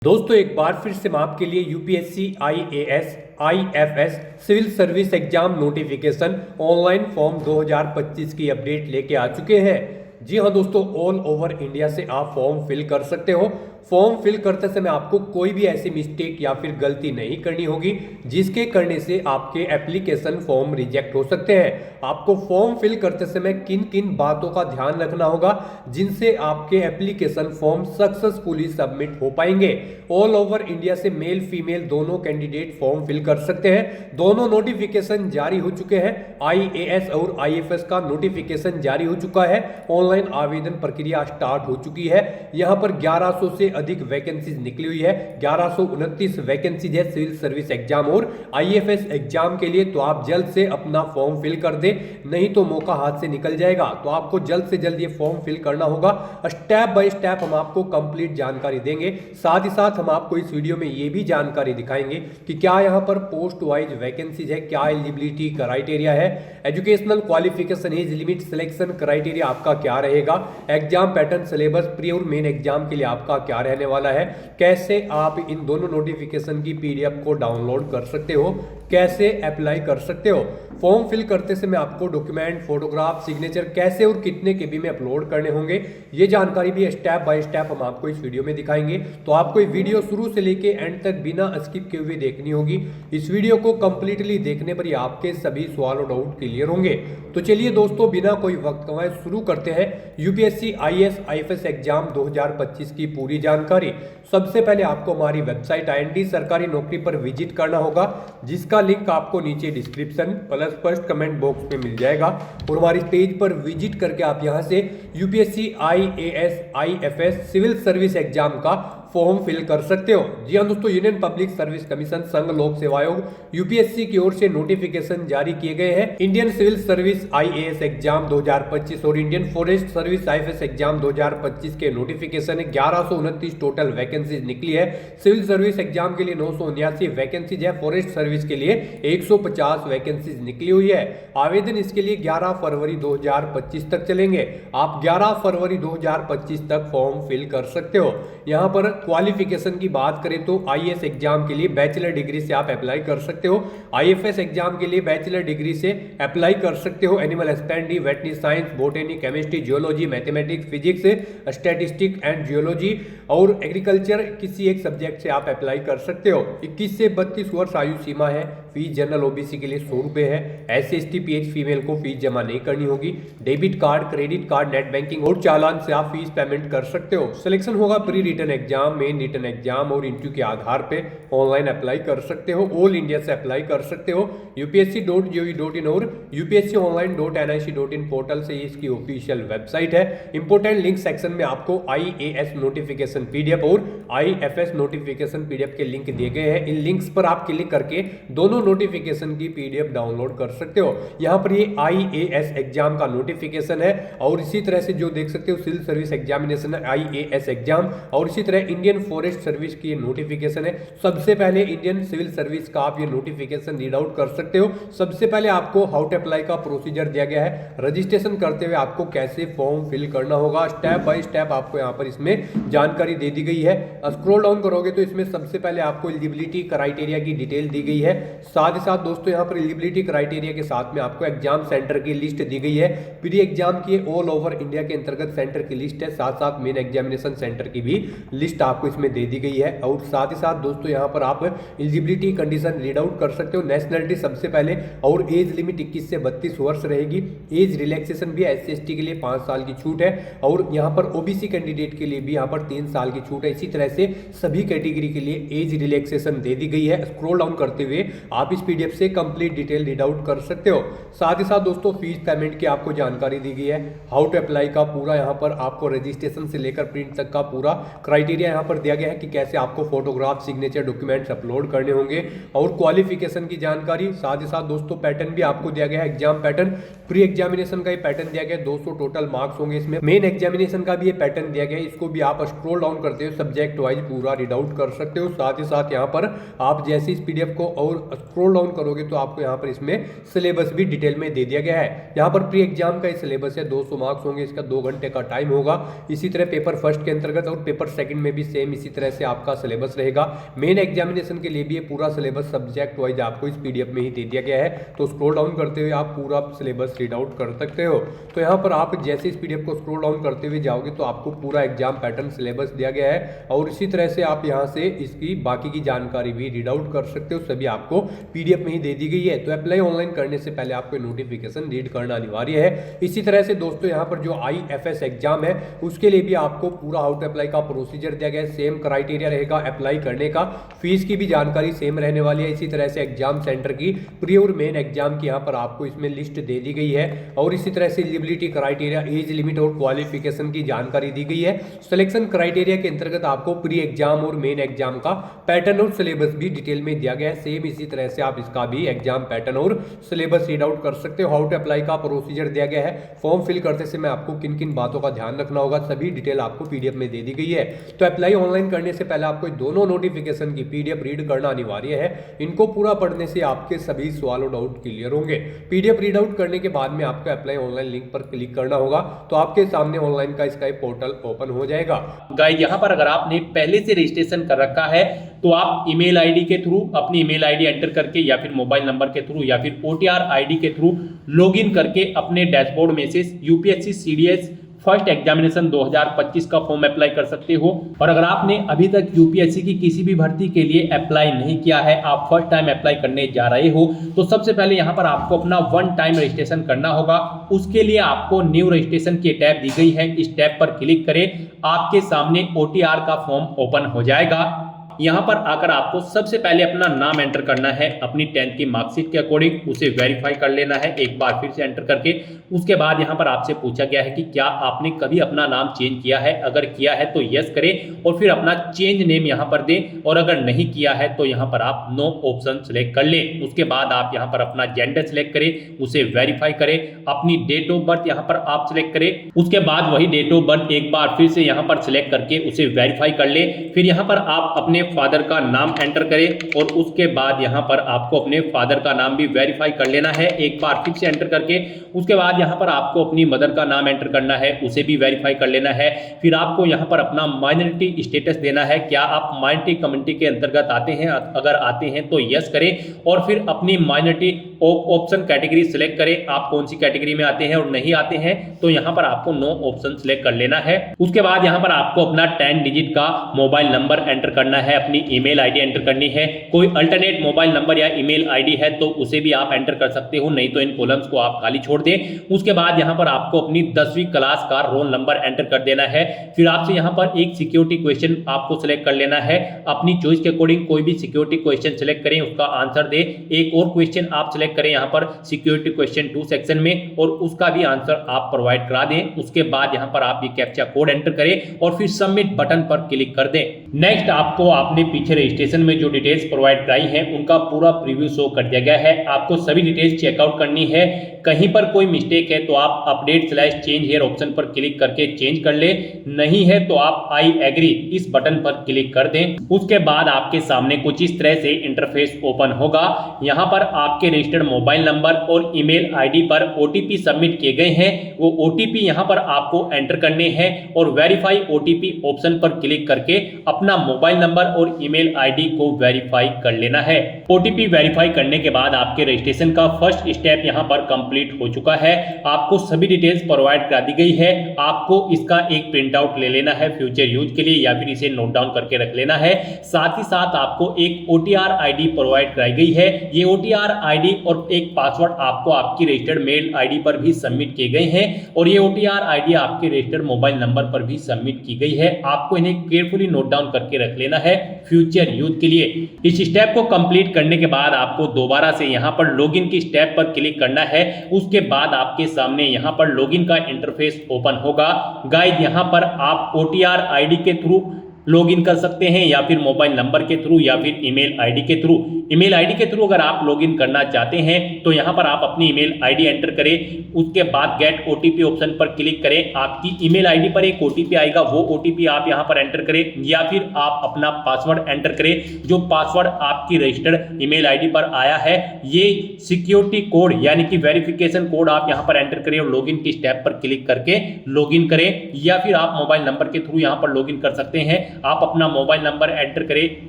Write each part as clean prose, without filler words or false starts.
दोस्तों एक बार फिर से मैं आपके लिए UPSC IAS IFS civil service exam notification online form 2025 की अपडेट लेके आ चुके हैं। जी हाँ दोस्तों, ऑल ओवर इंडिया से आप फॉर्म फिल कर सकते हो। फॉर्म फिल करते समय आपको कोई भी ऐसी मिस्टेक या फिर गलती नहीं करनी होगी जिसके करने से आपके एप्लीकेशन फॉर्म रिजेक्ट हो सकते हैं। आपको फॉर्म फिल करते समय किन किन बातों का ध्यान रखना होगा जिनसे आपके एप्लीकेशन फॉर्म सक्सेसफुली सबमिट हो पाएंगे। ऑल ओवर इंडिया से मेल फीमेल दोनों कैंडिडेट फॉर्म फिल कर सकते हैं। दोनों नोटिफिकेशन जारी हो चुके हैं। आईएएस और आईएफएस का नोटिफिकेशन जारी हो चुका है। ऑनलाइन आवेदन प्रक्रिया स्टार्ट हो चुकी है। यहां पर 1100 से अधिक वैकेंसीज निकली हुई है। 1129 वैकेंसीज है सिविल सर्विस एग्जाम और आईएफएस एग्जाम के लिए। तो आप जल्द से अपना फॉर्म फिल कर दे, नहीं तो मौका हाथ से निकल जाएगा। तो आपको जल्द से जल्द ये फॉर्म फिल करना होगा। स्टेप बाय स्टेप हम आपको कंप्लीट जानकारी देंगे। साथ ही साथ हम आपको इस वीडियो में ये भी जानकारी दिखाएंगे कि क्या यहाँ पर पोस्ट वाइज वैकेंसीज है, क्या एलिजिबिलिटी क्राइटेरिया है, educational qualification, age limit, selection criteria आपका क्या रहेगा, एग्जाम पैटर्न, सिलेबस, प्री और मेन एग्जाम के लिए आपका क्या रहने वाला है, कैसे आप इन दोनों नोटिफिकेशन की पीडीएफ को डाउनलोड कर सकते हो, कैसे अप्लाई कर सकते हो। फॉर्म फिल करते समय आपको डॉक्यूमेंट, फोटोग्राफ, सिग्नेचर कैसे और कितने केबी में अपलोड करने होंगे, ये जानकारी भी स्टेप बाय स्टेप हम आपको इस वीडियो में दिखाएंगे। तो आपको ये वीडियो शुरू से लेके एंड तक बिना स्किप किए हुए देखनी होगी। इस वीडियो को कंप्लीटली देखने पर ही आपके सभी सवाल और डाउट क्लियर होंगे। तो चलिए दोस्तों, बिना कोई वक्त गंवाए शुरू करते हैं यूपीएससी आईएएस आईएफएस एग्जाम 2025 की पूरी जानकारी। सबसे पहले आपको हमारी वेबसाइट IND सरकारी नौकरी पर विजिट करना होगा, जिसका लिंक आपको नीचे description plus first comment box में मिल जाएगा। और हमारी पेज पर विजिट करके आप यहां से UPSC IAS IFS civil service exam का फॉर्म फिल कर सकते हो। जी हाँ दोस्तों, यूनियन पब्लिक सर्विस कमीशन संघ लोक सेवा आयोग यूपीएससी की ओर से नोटिफिकेशन जारी किए गए हैं। Indian civil service IAS exam 2025 और Indian forest service IFS exam 2025 के नोटिफिकेशन 1129 टोटल वैकेंसीज निकली है। सिविल सर्विस एग्जाम के लिए 979 वैकेंसीज है। फॉरेस्ट सर्विस के लिए 150 वैकेंसीज निकली हुई है। आवेदन इसके लिए 11 फरवरी 2025 तक चलेंगे। आप 11 फरवरी 2025 तक फॉर्म फिल कर सकते हो। यहाँ पर क्वालिफिकेशन की बात करें तो आईएएस एग्जाम के लिए बैचलर डिग्री से आप अप्लाई कर सकते हो। आईएफएस एग्जाम के लिए बैचलर डिग्री से अप्लाई कर सकते हो। Animal husbandry, veterinary science, botany, chemistry, geology, mathematics, physics, statistic and geology और एग्रीकल्चर किसी एक सब्जेक्ट से आप अप्लाई कर सकते हो। 21 से 32 वर्ष आयु सीमा है। फीस जनरल ओबीसी के लिए 100 रुपए है। SC ST PH फीमेल को फीस जमा नहीं करनी होगी। Debit card, credit card, net banking और चालान से आप फीस पेमेंट कर सकते हो। सिलेक्शन होगा pre written exam, main written exam और इंटरव्यू के आधार पे। ऑनलाइन अप्लाई कर सकते हो, ऑल इंडिया से अप्लाई कर सकते हो। upsc.gov.in और upsconline.nic.in पोर्टल से इसकी ऑफिशियल वेबसाइट है। इंपोर्टेंट लिंक सेक्शन में आपको आईएएस नोटिफिकेशन पीडीएफ और आईएफएस नोटिफिकेशन पीडीएफ के लिंक दिए गए हैं। इन लिंक्स पर आप क्लिक करके दोनों नोटिफिकेशन की पीडीएफ डाउनलोड कर सकते हो। यहां पर ये आईएएस एग्जाम का नोटिफिकेशन है और इसी तरह से जो देख सकते हो civil service examination IAS exam और इसी तरह इंडियन फॉरेस्ट सर्विस की नोटिफिकेशन है। सबसे पहले इंडियन सिविल सर्विस का आप ये नोटिफिकेशन रीड आउट कर सकते हो। सबसे पहले आपको हाउ टू अप्लाई का प्रोसीजर दिया गया है। रजिस्ट्रेशन करते हुए आपको कैसे फॉर्म फिल करना होगा, स्टेप बाय स्टेप आपको यहाँ पर इसमें जानकारी दे दी गई है। स्क्रॉल डाउन करोगे तो इसमें सबसे पहले आपको एलिजिबिलिटी क्राइटेरिया की डिटेल दी गई है। साथ ही साथ दोस्तों यहाँ पर एलिजिबिलिटी क्राइटेरिया के साथ में आपको एग्जाम सेंटर की लिस्ट दी गई है। प्री एग्जाम की ऑल ओवर इंडिया के अंतर्गत सेंटर की लिस्ट है। साथ साथ मेन एग्जामिनेशन सेंटर की भी लिस्ट आपको इसमें दे दी गई है। और साथ ही साथ दोस्तों यहाँ पर आप एलिजिबिलिटी कंडीशन रीड आउट कर सकते हो। नेशनलिटी सबसे पहले और एज लिमिट 21 से 32 वर्ष रहेगी। एज रिलैक्सेशन भी SC ST के लिए 5 साल की छूट है और यहाँ पर ओबीसी कैंडिडेट के लिए भी यहाँ पर 3 साल की छूट है। इसी तरह से सभी कैटेगरी के लिए एज रिलैक्सेशन दे दी गई है। स्क्रॉल डाउन करते हुए आप इस पीडीएफ से कंप्लीट डिटेल रीड आउट कर सकते हो। साथ ही साथ दोस्तों फीस पेमेंट की आपको जानकारी दी गई है। हाउ टू अप्लाई का पूरा यहाँ पर आपको रजिस्ट्रेशन से लेकर प्रिंट तक का पूरा क्राइटेरिया यहाँ पर दिया गया है कि कैसे आपको फोटोग्राफ, सिग्नेचर, डॉक्यूमेंट्स अपलोड करने होंगे और क्वालिफिकेशन की जानकारी। साथ ही साथ दोस्तों पैटर्न भी आपको दिया गया है। एग्जाम पैटर्न प्री एग्जामिनेशन का ये पैटर्न दिया गया है। 200 टोटल मार्क्स होंगे इसमें। मेन एग्जामिनेशन का भी ये पैटर्न दिया गया है। इसको भी आप स्क्रॉल डाउन करते हुए सब्जेक्ट वाइज पूरा रीड आउट कर सकते हो। साथ ही साथ यहाँ पर आप जैसे इस पीडीएफ को और स्क्रॉल डाउन करोगे तो आपको यहाँ पर इसमें सिलेबस भी डिटेल में दे दिया गया है। यहाँ पर प्री एग्जाम का सिलेबस है। 200 मार्क्स होंगे। इसका 2 घंटे का टाइम होगा। इसी तरह पेपर फर्स्ट के अंतर्गत और पेपर सेकंड में भी भी सेम इसी तरह से आपका सिलेबस रहेगा। मेन एग्जामिनेशन के लिए भी ये पूरा सिलेबस सब्जेक्ट वाइज आपको इस पीडीएफ में ही दे दिया गया है, तो स्क्रॉल डाउन करते हुए आप पूरा सिलेबस रीड आउट कर सकते हो। तो यहाँ पर आप जैसे इस पीडीएफ को स्क्रॉल डाउन करते हुए जाओगे तो आपको पूरा एग्जाम पैटर्न सिलेबस दिया गया है, और इसी तरह से आप यहाँ से इसकी बाकी की जानकारी भी रीड आउट कर सकते हो, सभी आपको पीडीएफ में ही दे दी गई है। तो अप्लाई ऑनलाइन करने से पहले आपको नोटिफिकेशन रीड करना अनिवार्य है। इसी तरह से दोस्तों यहाँ पर जो IFS एग्जाम है उसके लिए भी आपको पूरा हाउ टू अप्लाई का प्रोसीजर दिया गया है, सेम क्राइटेरिया रहेगा अप्लाई करने का, फीस की भी जानकारी सेम रहने वाली है। इसी तरह से एग्जाम सेंटर की प्री और मेन एग्जाम की यहाँ पर आपको इसमें लिस्ट दे दी गई है, और इसी तरह से एलिजिबिलिटी क्राइटेरिया, एज लिमिट और क्वालिफिकेशन की जानकारी दी गई है। सिलेक्शन क्राइटेरिया के अंतर्गत आपको प्री एग्जाम और मेन एग्जाम का पैटर्न और सिलेबस भी डिटेल में दिया गया है। सेम इसी तरह से आप इसका भी एग्जाम पैटर्न और सिलेबस रीड आउट कर सकते हो। हाउ टू अप्लाई का प्रोसीजर दिया गया है, फॉर्म फिल करते समय आपको किन किन बातों का ध्यान रखना होगा, सभी डिटेल आपको पीडीएफ में दे दी गई है। तो अप्लाई ऑनलाइन करने से पहले आपको दोनों नोटिफिकेशन की पीडीएफ रीड करना अनिवार्य है। इनको पूरा पढ़ने से आपके सभी सवाल और डाउट क्लियर होंगे। पीडीएफ रीड आउट करने के बाद में आपको अप्लाई ऑनलाइन लिंक पर क्लिक करना होगा, तो आपके सामने ऑनलाइन का इसका पोर्टल ओपन हो जाएगा। गाइस यहाँ पर अगर आपने पहले से रजिस्ट्रेशन कर रखा है तो आप ईमेल आईडी के थ्रू, अपनी ईमेल आईडी एंटर करके या फिर मोबाइल नंबर के थ्रू या फिर OTR आईडी के थ्रू लॉगिन करके अपने डैशबोर्ड में से यूपीएससी सीडीएस फर्स्ट एग्जामिनेशन 2025 का फॉर्म अप्लाई कर सकते हो। और अगर आपने अभी तक यूपीएससी की किसी भी भर्ती के लिए अप्लाई नहीं किया है, आप फर्स्ट टाइम अप्लाई करने जा रहे हो, तो सबसे पहले यहाँ पर आपको अपना वन टाइम रजिस्ट्रेशन करना होगा। उसके लिए आपको न्यू रजिस्ट्रेशन की टैब दी गई है, इस टैब पर क्लिक करें, आपके सामने OTR का फॉर्म ओपन हो जाएगा। यहाँ पर आकर आपको सबसे पहले अपना नाम एंटर करना है, अपनी 10th की मार्कशीट के अकॉर्डिंग उसे वेरीफाई कर लेना है एक बार फिर से एंटर करके। उसके बाद यहाँ पर आपसे पूछा गया है कि क्या आपने कभी अपना नाम चेंज किया है, अगर किया है तो यस करें और फिर अपना चेंज नेम यहाँ पर दें, और अगर नहीं किया है तो यहाँ पर आप नो ऑप्शन सेलेक्ट कर लें। उसके बाद आप यहाँ पर अपना जेंडर सेलेक्ट करें, उसे वेरीफाई करें, अपनी डेट ऑफ बर्थ यहाँ पर आप सिलेक्ट करें। उसके बाद वही डेट ऑफ बर्थ एक बार फिर से यहाँ पर सिलेक्ट करके उसे वेरीफाई कर ले। फिर यहाँ पर आप अपने फादर का नाम एंटर करें और उसके बाद यहाँ पर आपको अपने फादर का नाम भी वेरीफाई कर लेना है एक बार फिर से एंटर करके। उसके बाद यहाँ पर आपको अपनी मदर का नाम एंटर करना है, उसे भी वेरीफाई कर लेना है। फिर आपको यहाँ पर अपना माइनॉरिटी स्टेटस देना है, क्या आप माइनॉरिटी कम्युनिटी के अंतर्गत आते हैं, अगर आते हैं तो यस करें, और फिर अपनी माइनॉरिटी ऑप्शन कैटेगरी सिलेक्ट करें, आप कौन सी कैटेगरी में आते हैं, और नहीं आते हैं तो यहाँ पर आपको नो ऑप्शन सिलेक्ट कर लेना है। उसके बाद यहाँ पर आपको अपना 10 डिजिट का मोबाइल नंबर एंटर करना है, अपनी ईमेल आईडी एंटर करनी है। कोई अल्टरनेट मोबाइल नंबर या ईमेल आईडी है तो उसे भी आप एंटर कर सकते हो, नहीं तो इन कॉलम्स को आप खाली छोड़ दें। उसके बाद यहाँ पर आपको अपनी 10वीं क्लास का रोल नंबर एंटर कर देना है। फिर आपसे यहाँ पर एक सिक्योरिटी क्वेश्चन आपको सिलेक्ट कर लेना है, अपनी चॉइस के अकॉर्डिंग कोई भी सिक्योरिटी क्वेश्चन सिलेक्ट करें, उसका आंसर दे। एक और क्वेश्चन आप सिलेक्ट करें यहाँ पर सिक्योरिटी क्वेश्चन 2 सेक्शन में, और उसका भी आंसर आप प्रोवाइड करा दें। उसके बाद यहाँ पर आप ये कैप्चा कोड एंटर करें और फिर सबमिट बटन पर क्लिक कर दें। नेक्स्ट आपको आपने पीछे रजिस्ट्रेशन में जो डिटेल्स प्रोवाइड कराई है उनका पूरा प्रीव्यू शो कर दिया गया है। आपको सभी डिटेल्स चेकआउट करनी है, कहीं पर कोई मिस्टेक है तो आप अपडेट/चेंज हियर ऑप्शन पर क्लिक करके चेंज कर ले, नहीं है तो आप आई एग्री इस बटन पर क्लिक कर दें। उसके बाद आपके सामने कुछ इस तरह से इंटरफेस ओपन होगा। यहाँ पर आपके रजिस्टर्ड मोबाइल नंबर और ईमेल आईडी पर OTP सबमिट किए गए हैं, वो OTP यहाँ पर आपको एंटर करने हैं और वेरीफाई OTP ऑप्शन पर क्लिक करके अपना मोबाइल नंबर और ईमेल आईडी को वेरीफाई कर लेना है। OTP वेरीफाई करने के बाद आपके रजिस्ट्रेशन का फर्स्ट स्टेप यहाँ पर कंप्लीट हो चुका है। आपको सभी डिटेल्स प्रोवाइड करा दी गई है, आपको इसका एक प्रिंट आउट ले लेना है फ्यूचर यूज के लिए, या फिर इसे नोट डाउन करके रख लेना है। साथ ही साथ आपको एक OTR आईडी प्रोवाइड कराई गई है, ये OTR आईडी और एक पासवर्ड आपको आपकी रजिस्टर्ड मेल आईडी पर भी सबमिट किए गए हैं, और ये OTR आईडी आपके रजिस्टर्ड मोबाइल नंबर पर भी सबमिट की गई है। आपको इन्हें केयरफुली नोट डाउन करके रख लेना है फ्यूचर यूज के लिए। इस स्टेप को कंप्लीट करने के बाद आपको दोबारा से यहाँ पर लॉगिन की स्टेप पर क्लिक करना है। उसके बाद आपके सामने यहाँ पर लॉगिन का इंटरफेस ओपन होगा। गाइस यहाँ पर आप OTR आईडी के थ्रू लॉगिन कर सकते हैं, या फिर मोबाइल नंबर के थ्रू, या फिर ईमेल आईडी के थ्रू। ईमेल आईडी के थ्रू अगर आप लॉगिन करना चाहते हैं तो यहां पर आप अपनी ईमेल आईडी एंटर करें, उसके बाद गेट ओटीपी ऑप्शन पर क्लिक करें। आपकी ईमेल आईडी पर एक ओटीपी आएगा, वो ओटीपी आप यहां पर एंटर करें या फिर आप अपना पासवर्ड एंटर करें। जो पासवर्ड आपकी रजिस्टर्ड ईमेल आईडी पर आया है, ये सिक्योरिटी कोड यानी कि वेरिफिकेशन कोड आप यहां पर एंटर करें और लॉगिन की स्टेप पर क्लिक करके लॉगिन करें, या फिर आप मोबाइल नंबर के थ्रू यहां पर लॉगिन कर सकते हैं। आप अपना मोबाइल नंबर एंटर करें,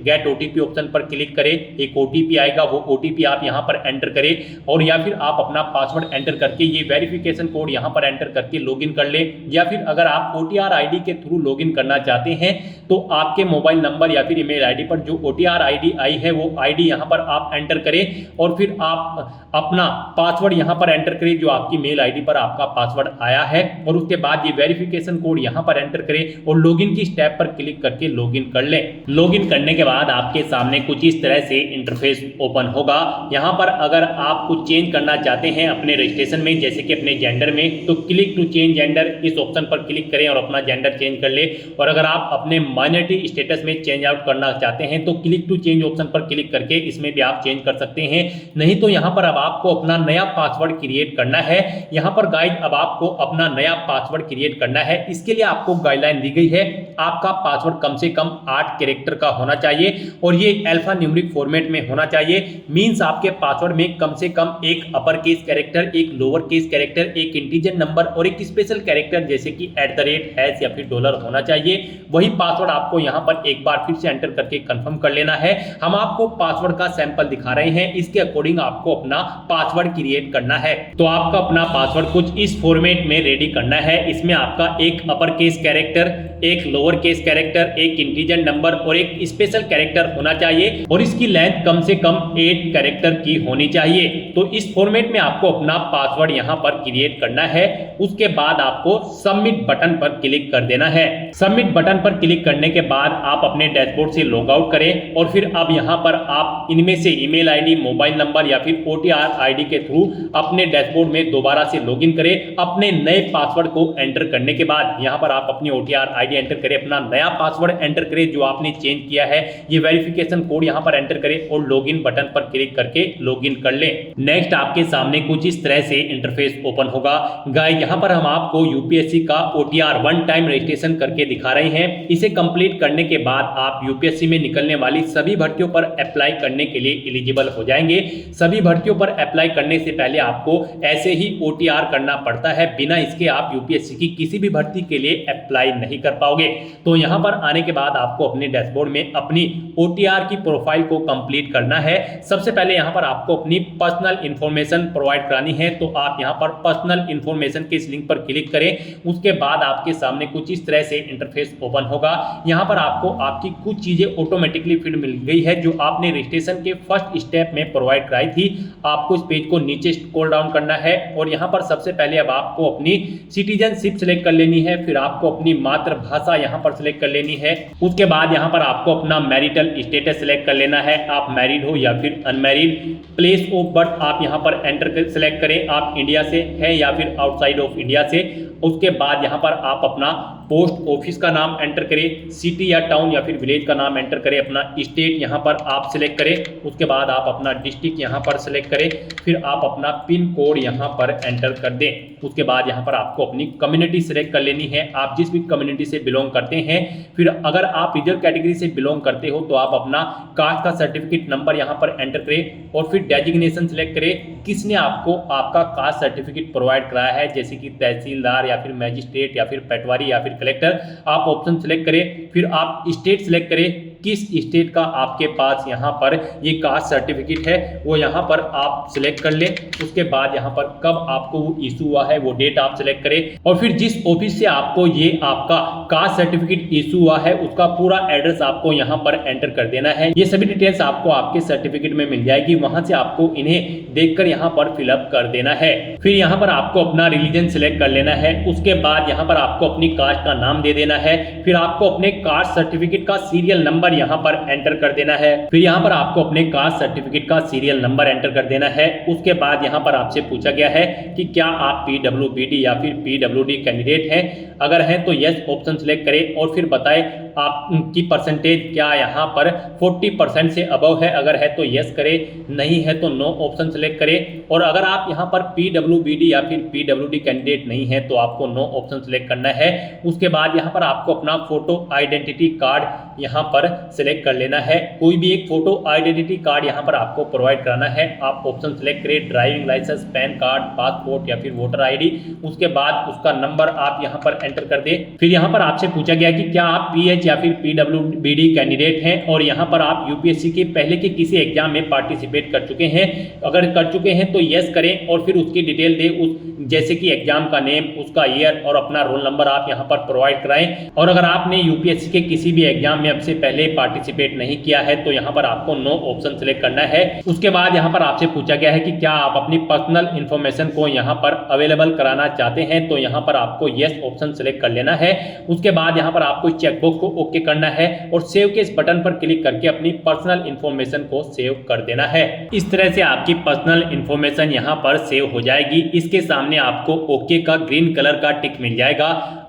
गेट ओटीपी ऑप्शन पर क्लिक करें, एक ओटीपी आएगा, वो ओटीपी आप यहां पर एंटर करें, और या फिर आप अपना पासवर्ड एंटर करके ये वेरिफिकेशन कोड यहां पर एंटर करके लॉगिन कर लें। या फिर अगर आप ओटीआर आईडी के थ्रू लॉगिन करना चाहते हैं तो आपके मोबाइल नंबर या फिर ईमेल आईडी पर जो ओटीआर आईडी आई है वो आईडी यहां पर आप एंटर करें और फिर आप अपना पासवर्ड यहां पर एंटर करें जो आपकी मेल आईडी पर आपका पासवर्ड आया है, और उसके बाद ये वेरिफिकेशन कोड यहां पर एंटर करें और लॉगिन की स्टेप पर क्लिक करके लॉगिन कर लें। लॉगिन करने के बाद आपके सामने कुछ इस तरह से इंटरफेस ओपन होगा। यहां पर अगर आप कुछ चेंज करना चाहते हैं अपने रजिस्ट्रेशन में, जैसे कि अपने जेंडर में, तो क्लिक टू चेंज जेंडर इस ऑप्शन पर क्लिक करें और अपना जेंडर चेंज कर ले। और अगर आप अपने माइनॉरिटी स्टेटस में चेंज आउट करना चाहते हैं तो क्लिक टू चेंज ऑप्शन पर क्लिक करके इसमें भी आप चेंज कर सकते हैं। नहीं तो यहां पर अब आपको अपना नया पासवर्ड क्रिएट करना है। यहां पर गाइड अब आपको अपना नया पासवर्ड क्रिएट करना है। इसके लिए आपको गाइडलाइन दी गई है, आपका पासवर्ड कम से कम 8 कैरेक्टर का होना चाहिए और ये अल्फा न्यूमेरिक फॉर्मेट में होना चाहिए। मींस आपके पासवर्ड में कम से कम एक अपर केस कैरेक्टर, एक लोअर केस कैरेक्टर, एक इंटीजर नंबर और एक स्पेशल कैरेक्टर जैसे कि @ या फिर डॉलर होना चाहिए। वही पासवर्ड आपको यहां पर एक बार फिर से एंटर करके कंफर्म कर लेना है। हम आपको पासवर्ड का सैंपल दिखा रहे हैं, इसके अकॉर्डिंग आपको अपना पासवर्ड क्रिएट करना है। तो आपका अपना पासवर्ड कुछ इस फॉर्मेट में रेडी करना है। इसमें आपका एक अपर केस कैरेक्टर, एक लोअर केस कैरेक्टर, एक इंटीजर नंबर और एक स्पेशल कैरेक्टर होना चाहिए और इसकी लेंथ कम से कम 8 कैरेक्टर की होनी चाहिए। तो इस फॉर्मेट में आपको अपना पासवर्ड यहां पर क्रिएट करना है। उसके बाद आपको सबमिट बटन पर क्लिक कर देना है। सबमिट बटन पर क्लिक करने के बाद आप अपने डैशबोर्ड से लॉग आउट करें और फिर अब यहां पर आप इनमें से ईमेल आईडी, मोबाइल नंबर या फिर ओटीआर आईडी के थ्रू अपने डैशबोर्ड में दोबारा से लॉगिन करें। अपने नए पासवर्ड को एंटर करने के बाद यहां पर आप अपनी ओटीआर आईडी एंटर करें, अपना नया पासवर्ड एंटर करें जो आपने चेंज किया है, ये वेरिफिकेशन कोड यहां पर एंटर करें और लॉगिन बटन पर क्लिक करके लॉगिन कर लें। नेक्स्ट आपके सामने कुछ इस तरह से इंटरफेस ओपन होगा। गाइस यहां पर हम आपको यूपीएससी का ओटीआर वन टाइम रजिस्ट्रेशन करके दिखा रहे हैं। इसे कंप्लीट करने के बाद आप यूपीएससी में निकलने वाली सभी भर्तियों पर अप्लाई करने के लिए एलिजिबल हो जाएंगे। सभी भर्तियों पर अप्लाई करने से पहले आपको ऐसे ही ओटीआर करना पड़ता है, बिना इसके आप यूपीएससी की किसी भी भर्ती के लिए अप्लाई नहीं कर पाओगे। तो यहां पर आने के बाद आपको अपने डैशबोर्ड में अपनी ओटीआर की प्रोफाइल को कंप्लीट करना है। सबसे पहले यहां पर आपको अपनी पर्सनल इंफॉर्मेशन प्रोवाइड करानी है, तो आप यहां पर पर्सनल इंफॉर्मेशन के इस लिंक पर क्लिक करें। उसके बाद आपके सामने कुछ इस तरह से इंटरफेस ओपन होगा। यहां पर आपको आपकी कुछ चीजें ऑटोमेटिकली फिल मिल गई है जो आपने रजिस्ट्रेशन के फर्स्ट स्टेप में प्रोवाइड कराई थी। आपको इस पेज को नीचे स्क्रॉल डाउन करना है और यहां पर सबसे पहले अब आपको अपनी सिटीजनशिप सेलेक्ट कर लेनी है, फिर आपको अपनी मातृभाषा यहां पर सेलेक्ट कर लेनी है। उसके बाद यहां पर आपको अपना मैरिटल स्टेटस सेलेक्ट कर लेना है, आप मैरिड हो या फिर अनमैरिड। प्लेस ऑफ बर्थ आप यहां पर एंटर सेलेक्ट करें, आप इंडिया से है या फिर आउटसाइड ऑफ इंडिया से। उसके बाद यहां पर आप अपना पोस्ट ऑफिस का नाम एंटर करें, सिटी या टाउन या फिर विलेज का नाम एंटर करें, अपना स्टेट यहां पर आप सिलेक्ट करें। उसके बाद आप अपना डिस्ट्रिक्ट यहां पर सिलेक्ट करें, फिर आप अपना पिन कोड यहां पर एंटर कर दें। उसके बाद यहां पर आपको अपनी कम्युनिटी सिलेक्ट कर लेनी है, आप जिस भी कम्युनिटी से बिलोंग करते हैं। फिर अगर आप रिजर्व कैटेगरी से बिलोंग करते हो तो आप अपना कास्ट का सर्टिफिकेट नंबर यहां पर एंटर करें और फिर डेजिग्नेशन सिलेक्ट करें, किसने आपको आपका कास्ट सर्टिफिकेट प्रोवाइड कराया है, जैसे कि तहसीलदार या फिर मैजिस्ट्रेट या फिर पटवारी या फिर कलेक्टर। आप ऑप्शन सिलेक्ट करें, फिर आप स्टेट सिलेक्ट करें, किस स्टेट का आपके पास यहाँ पर ये कास्ट सर्टिफिकेट है वो यहाँ पर आप सिलेक्ट कर लें। उसके बाद यहाँ पर कब आपको वो इशू हुआ है वो डेट आप सिलेक्ट करें और फिर जिस ऑफिस से आपको ये आपका कास्ट सर्टिफिकेट इशू हुआ है उसका पूरा एड्रेस आपको यहाँ पर एंटर कर देना है। ये सभी डिटेल्स आपको आपके सर्टिफिकेट में मिल जाएगी, वहां से आपको इन्हें देखकर यहाँ पर फिलअप कर देना है। फिर यहाँ पर आपको अपना रिलीजन सिलेक्ट कर लेना है। उसके बाद यहाँ पर आपको अपनी कास्ट का नाम दे देना है, फिर आपको अपने कास्ट सर्टिफिकेट का सीरियल नंबर यहाँ पर एंटर कर देना है। फिर यहाँ पर आपको अपने कास्ट सर्टिफिकेट का सीरियल नंबर एंटर कर देना है। उसके बाद यहाँ पर आपसे पूछा गया है कि क्या आप PWBD या फिर PWD कैंडिडेट हैं, अगर हैं तो यस ऑप्शन सिलेक्ट करें और फिर बताएं आपकी परसेंटेज क्या यहाँ पर 40% से अबव है, अगर है तो यस करें, नहीं है तो नो ऑप्शन सेलेक्ट करें। और अगर आप यहाँ पर PWBD या फिर PWD कैंडिडेट नहीं है तो आपको नो ऑप्शन सेलेक्ट करना है। उसके बाद यहाँ पर आपको अपना फोटो आइडेंटिटी कार्ड यहाँ पर सिलेक्ट कर लेना है। कोई भी एक फोटो आइडेंटिटी कार्ड यहाँ पर आपको प्रोवाइड कराना है। आप ऑप्शन सेलेक्ट करें, driving licence, PAN card, passport या फिर वोटर ID। उसके बाद उसका नंबर आप यहाँ पर एंटर कर दें। फिर यहाँ पर आपसे पूछा गया कि क्या आप PH या फिर PWBD कैंडिडेट हैं और यहाँ पर आप UPSC के पहले के किसी एग्जाम में पार्टिसिपेट कर चुके हैं। अगर कर चुके हैं तो यस करें और फिर उसकी डिटेल दें, उस जैसे कि एग्जाम का नेम, उसका ईयर और अपना रोल नंबर आप यहाँ पर प्रोवाइड कराएं। और अगर आपने UPSC के किसी भी एग्जाम में अब से पहले पार्टिसिपेट नहीं किया है तो यहाँ पर आपको नो ऑप्शन सेलेक्ट करना है। उसके बाद यहाँ पर आपसे पूछा गया है कि क्या आप अपनी पर्सनल इंफॉर्मेशन को यहाँ पर अवेलेबल कराना चाहते हैं, तो यहाँ पर आपको यस ऑप्शन सेलेक्ट कर लेना है। उसके बाद यहाँ पर आपको चेकबॉक्स को ओके करना है और सेव के इस बटन पर क्लिक करके अपनी पर्सनल इंफॉर्मेशन को सेव कर देना है। इस तरह से आपकी पर्सनल इंफॉर्मेशन यहाँ पर सेव हो जाएगी। इसके सामने आपको ओके का ग्रीन कलर का टिक मिल जाएगा।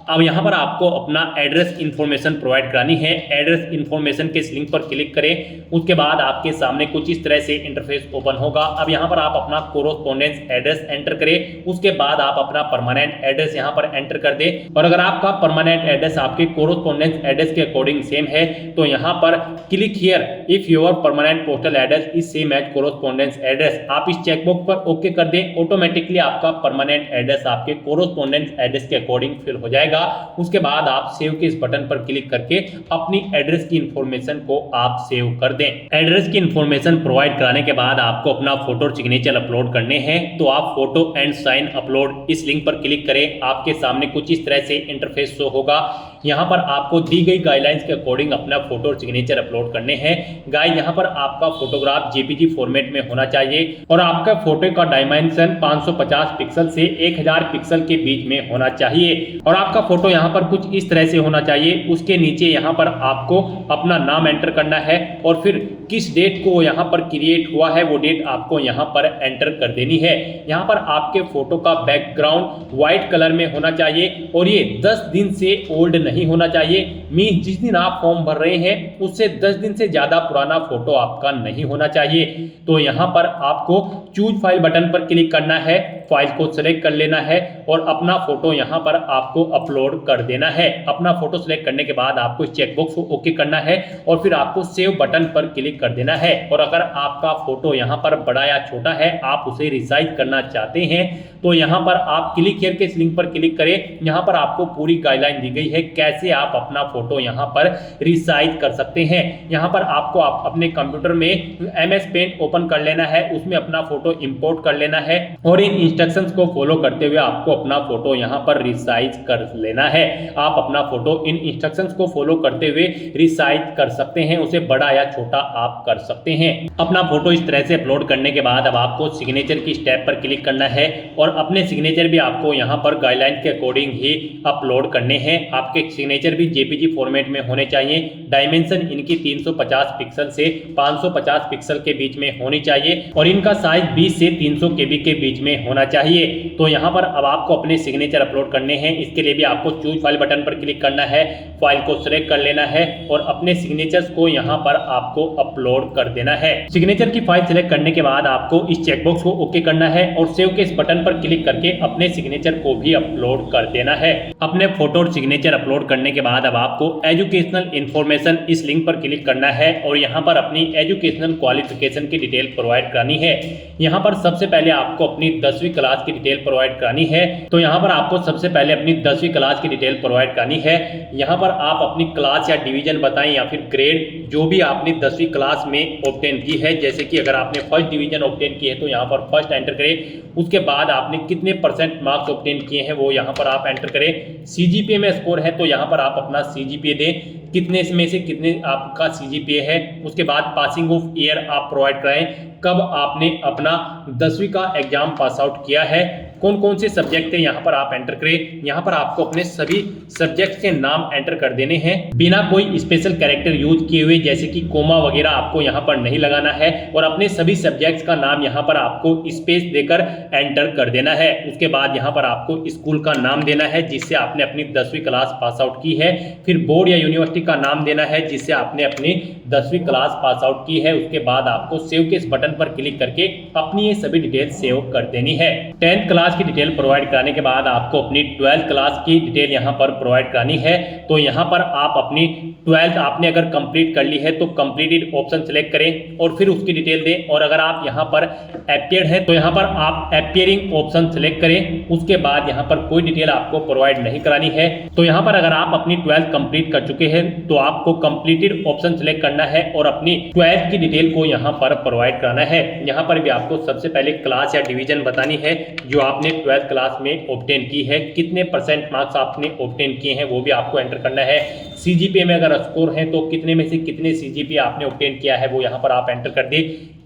अब यहाँ पर आपको अपना एड्रेस इंफॉर्मेशन प्रोवाइड करानी है। एड्रेस इंफॉर्मेशन के इस लिंक पर क्लिक करें। उसके बाद आपके सामने कुछ इस तरह से इंटरफेस ओपन होगा। अब यहाँ पर आप अपना कोरोस्पोंडेंस एड्रेस एंटर करें। उसके बाद आप अपना परमानेंट एड्रेस यहाँ पर एंटर कर दें। और अगर आपका परमानेंट एड्रेस आपके कोरोस्पोंडेंस एड्रेस के अकॉर्डिंग सेम है तो यहाँ पर click here if your permanent postal address is same as correspondence address. आप इस चेकबॉक्स पर ओके कर दें। ऑटोमेटिकली आपका परमानेंट एड्रेस आपके कोरोस्पोंडेंस एड्रेस के अकॉर्डिंग फिल हो जाएगा। उसके बाद आप सेव के इस बटन पर क्लिक करके अपनी एड्रेस की इंफॉर्मेशन को आप सेव कर दें। एड्रेस की इंफॉर्मेशन प्रोवाइड कराने के बाद आपको अपना फोटो और सिग्नेचर अपलोड करने हैं। तो आप फोटो एंड साइन अपलोड इस लिंक पर क्लिक करें। आपके सामने कुछ इस तरह से इंटरफेस शो होगा। यहाँ पर आपको दी गई गाइडलाइंस के अकॉर्डिंग अपना फोटो और सिग्नेचर अपलोड करने हैं। गाइस, यहाँ पर आपका फोटोग्राफ JPG फॉर्मेट में होना चाहिए और आपका फोटो का डायमेंशन 550 पिक्सल से 1000 पिक्सल के बीच में होना चाहिए। और आपका फोटो यहाँ पर कुछ इस तरह से होना चाहिए। उसके नीचे यहाँ पर आपको अपना नाम एंटर करना है और फिर किस डेट को यहाँ पर क्रिएट हुआ है वो डेट आपको यहाँ पर एंटर कर देनी है। यहाँ पर आपके फोटो का बैकग्राउंड व्हाइट कलर में होना चाहिए और ये 10 दिन से ओल्ड नहीं होना चाहिए। मीन जिस दिन आप फॉर्म भर रहे हैं उससे 10 दिन से ज्यादा पुराना फोटो आपका नहीं होना चाहिए। तो यहाँ पर आपको चूज फाइल बटन पर क्लिक करना है, फाइल को सिलेक्ट कर लेना है और अपना फोटो यहाँ पर आपको अपलोड कर देना है। अपना फोटो सिलेक्ट करने के बाद आपको चेकबॉक्स को ओके करना है और फिर आपको सेव बटन पर क्लिक कर देना है। और अगर आपका फोटो यहाँ पर बड़ा या छोटा है, आप उसे रिसाइज करना चाहते हैं तो यहाँ पर आप क्लिक हियर के इस लिंक पर क्लिक करें। यहाँ पर आपको पूरी गाइडलाइन दी गई है कैसे आप अपना फोटो यहाँ पर रिसाइज कर सकते हैं। यहाँ पर आपको अपने कंप्यूटर में MS पेंट ओपन कर लेना है, उसमें अपना फोटो इंपोर्ट कर लेना है और इन इंस्ट्रक्शंस को फॉलो करते हुए आपको अपना फोटो यहाँ पर रिसाइज कर लेना है। आप अपना फोटो इन इंस्ट्रक्शंस को फॉलो करते हुए रिसाइज कर सकते हैं, उसे बड़ा या छोटा आप कर सकते हैं। अपना फोटो इस तरह से अपलोड करने के बाद अब आपको सिग्नेचर की स्टेप पर क्लिक करना है और अपने सिग्नेचर भी आपको यहाँ पर गाइडलाइन के अकॉर्डिंग ही अपलोड करने हैं। आपके सिग्नेचर भी JPG फॉर्मेट में होने चाहिए। डायमेंशन इनकी 350 पिक्सल से 550 पिक्सल के बीच में होनी चाहिए और इनका साइज 20 से 300 KB के बीच में होना चाहिए। तो यहाँ पर अब आपको अपने सिग्नेचर अपलोड करने हैं। इसके लिए भी आपको चूज फाइल बटन पर क्लिक करना है, फाइल को सिलेक्ट कर लेना है और अपने सिग्नेचर्स को यहाँ पर आपको अपलोड कर देना है। सिग्नेचर की फाइल सिलेक्ट करने के बाद आपको इस चेकबॉक्स को ओके करना है और सेव के इस बटन पर क्लिक करके अपने सिग्नेचर को भी अपलोड कर देना है। अपने फोटो और सिग्नेचर अपलोड करने के बाद अब आपको एजुकेशनल इंफॉर्मेशन इस लिंक पर क्लिक करना है और यहाँ पर अपनी एजुकेशनल क्वालिफिकेशन की डिटेल प्रोवाइड करानी है। यहाँ पर सबसे पहले आपको अपनी 10वीं क्लास की डिटेल प्रोवाइड करानी है। तो यहाँ पर आपको सबसे पहले अपनी 10वीं क्लास की डिटेल प्रोवाइड करानी है। यहाँ पर आप अपनी क्लास या डिवीजन बताएं या फिर ग्रेड जो भी आपने 10वीं क्लास में ऑब्टेन की है। जैसे कि अगर आपने फर्स्ट डिवीजन ऑब्टेन की है तो यहाँ पर फर्स्ट एंटर करें। उसके बाद आपने कितने % मार्क्स ऑब्टेन किए हैं वो यहाँ पर आप एंटर करें। CGPA में स्कोर है तो यहाँ पर आप अपना CGPA दें, कितने में से कितने आपका CGPA है। उसके बाद पासिंग ऑफ ईयर आप प्रोवाइड कराएं, कब आपने अपना 10वीं का एग्जाम पास आउट किया है, कौन कौन से सब्जेक्ट है यहाँ पर आप एंटर करें। यहाँ पर आपको अपने सभी सब्जेक्ट के नाम एंटर कर देने हैं बिना कोई स्पेशल कैरेक्टर यूज किए हुए, जैसे कि कोमा वगैरह आपको यहाँ पर नहीं लगाना है। और अपने सभी सब्जेक्ट्स का नाम यहाँ पर आपको स्पेस देकर एंटर कर देना है। उसके बाद यहाँ पर आपको स्कूल का नाम देना है जिससे आपने अपनी 10वीं क्लास पास आउट की है। फिर बोर्ड या यूनिवर्सिटी का नाम देना है जिससे आपने अपनी 10वीं क्लास पास आउट की है। उसके बाद आपको सेव के इस बटन पर क्लिक करके अपनी ये सभी डिटेल सेव कर देनी है। 10th क्लास की डिटेल प्रोवाइड कराने के बाद आपको अपनी 12th क्लास की डिटेल यहाँ पर प्रोवाइड करानी है। तो यहाँ पर आप अपनी 12th आपने अगर कंप्लीट कर ली है तो कंप्लीटेड ऑप्शन सेलेक्ट करें और फिर उसकी डिटेल दें। और अगर आप यहाँ पर अपीयर्ड है तो यहाँ पर आप अपीयरिंग ऑप्शन सेलेक्ट करें। उसके बाद यहाँ पर कोई डिटेल आपको प्रोवाइड नहीं करानी है। तो यहाँ पर अगर आप अपनी 12th कंप्लीट कर चुके हैं तो आपको कंप्लीटेड ऑप्शन सेलेक्ट करना है और अपनी 12th की डिटेल को यहाँ पर प्रोवाइड कराना है। यहाँ पर भी आपको सबसे पहले क्लास या डिवीजन बतानी है जो आपने 12th क्लास में ऑब्टेन की है, कितने परसेंट मार्क्स आपने ऑब्टेन किए हैं वो भी आपको एंटर करना है। सीजीपीए में अगर स्कोर है तो कितने में से कितने सीजीपीए आपने ऑब्टेन किया है वो यहाँ पर आप एंटर कर दे।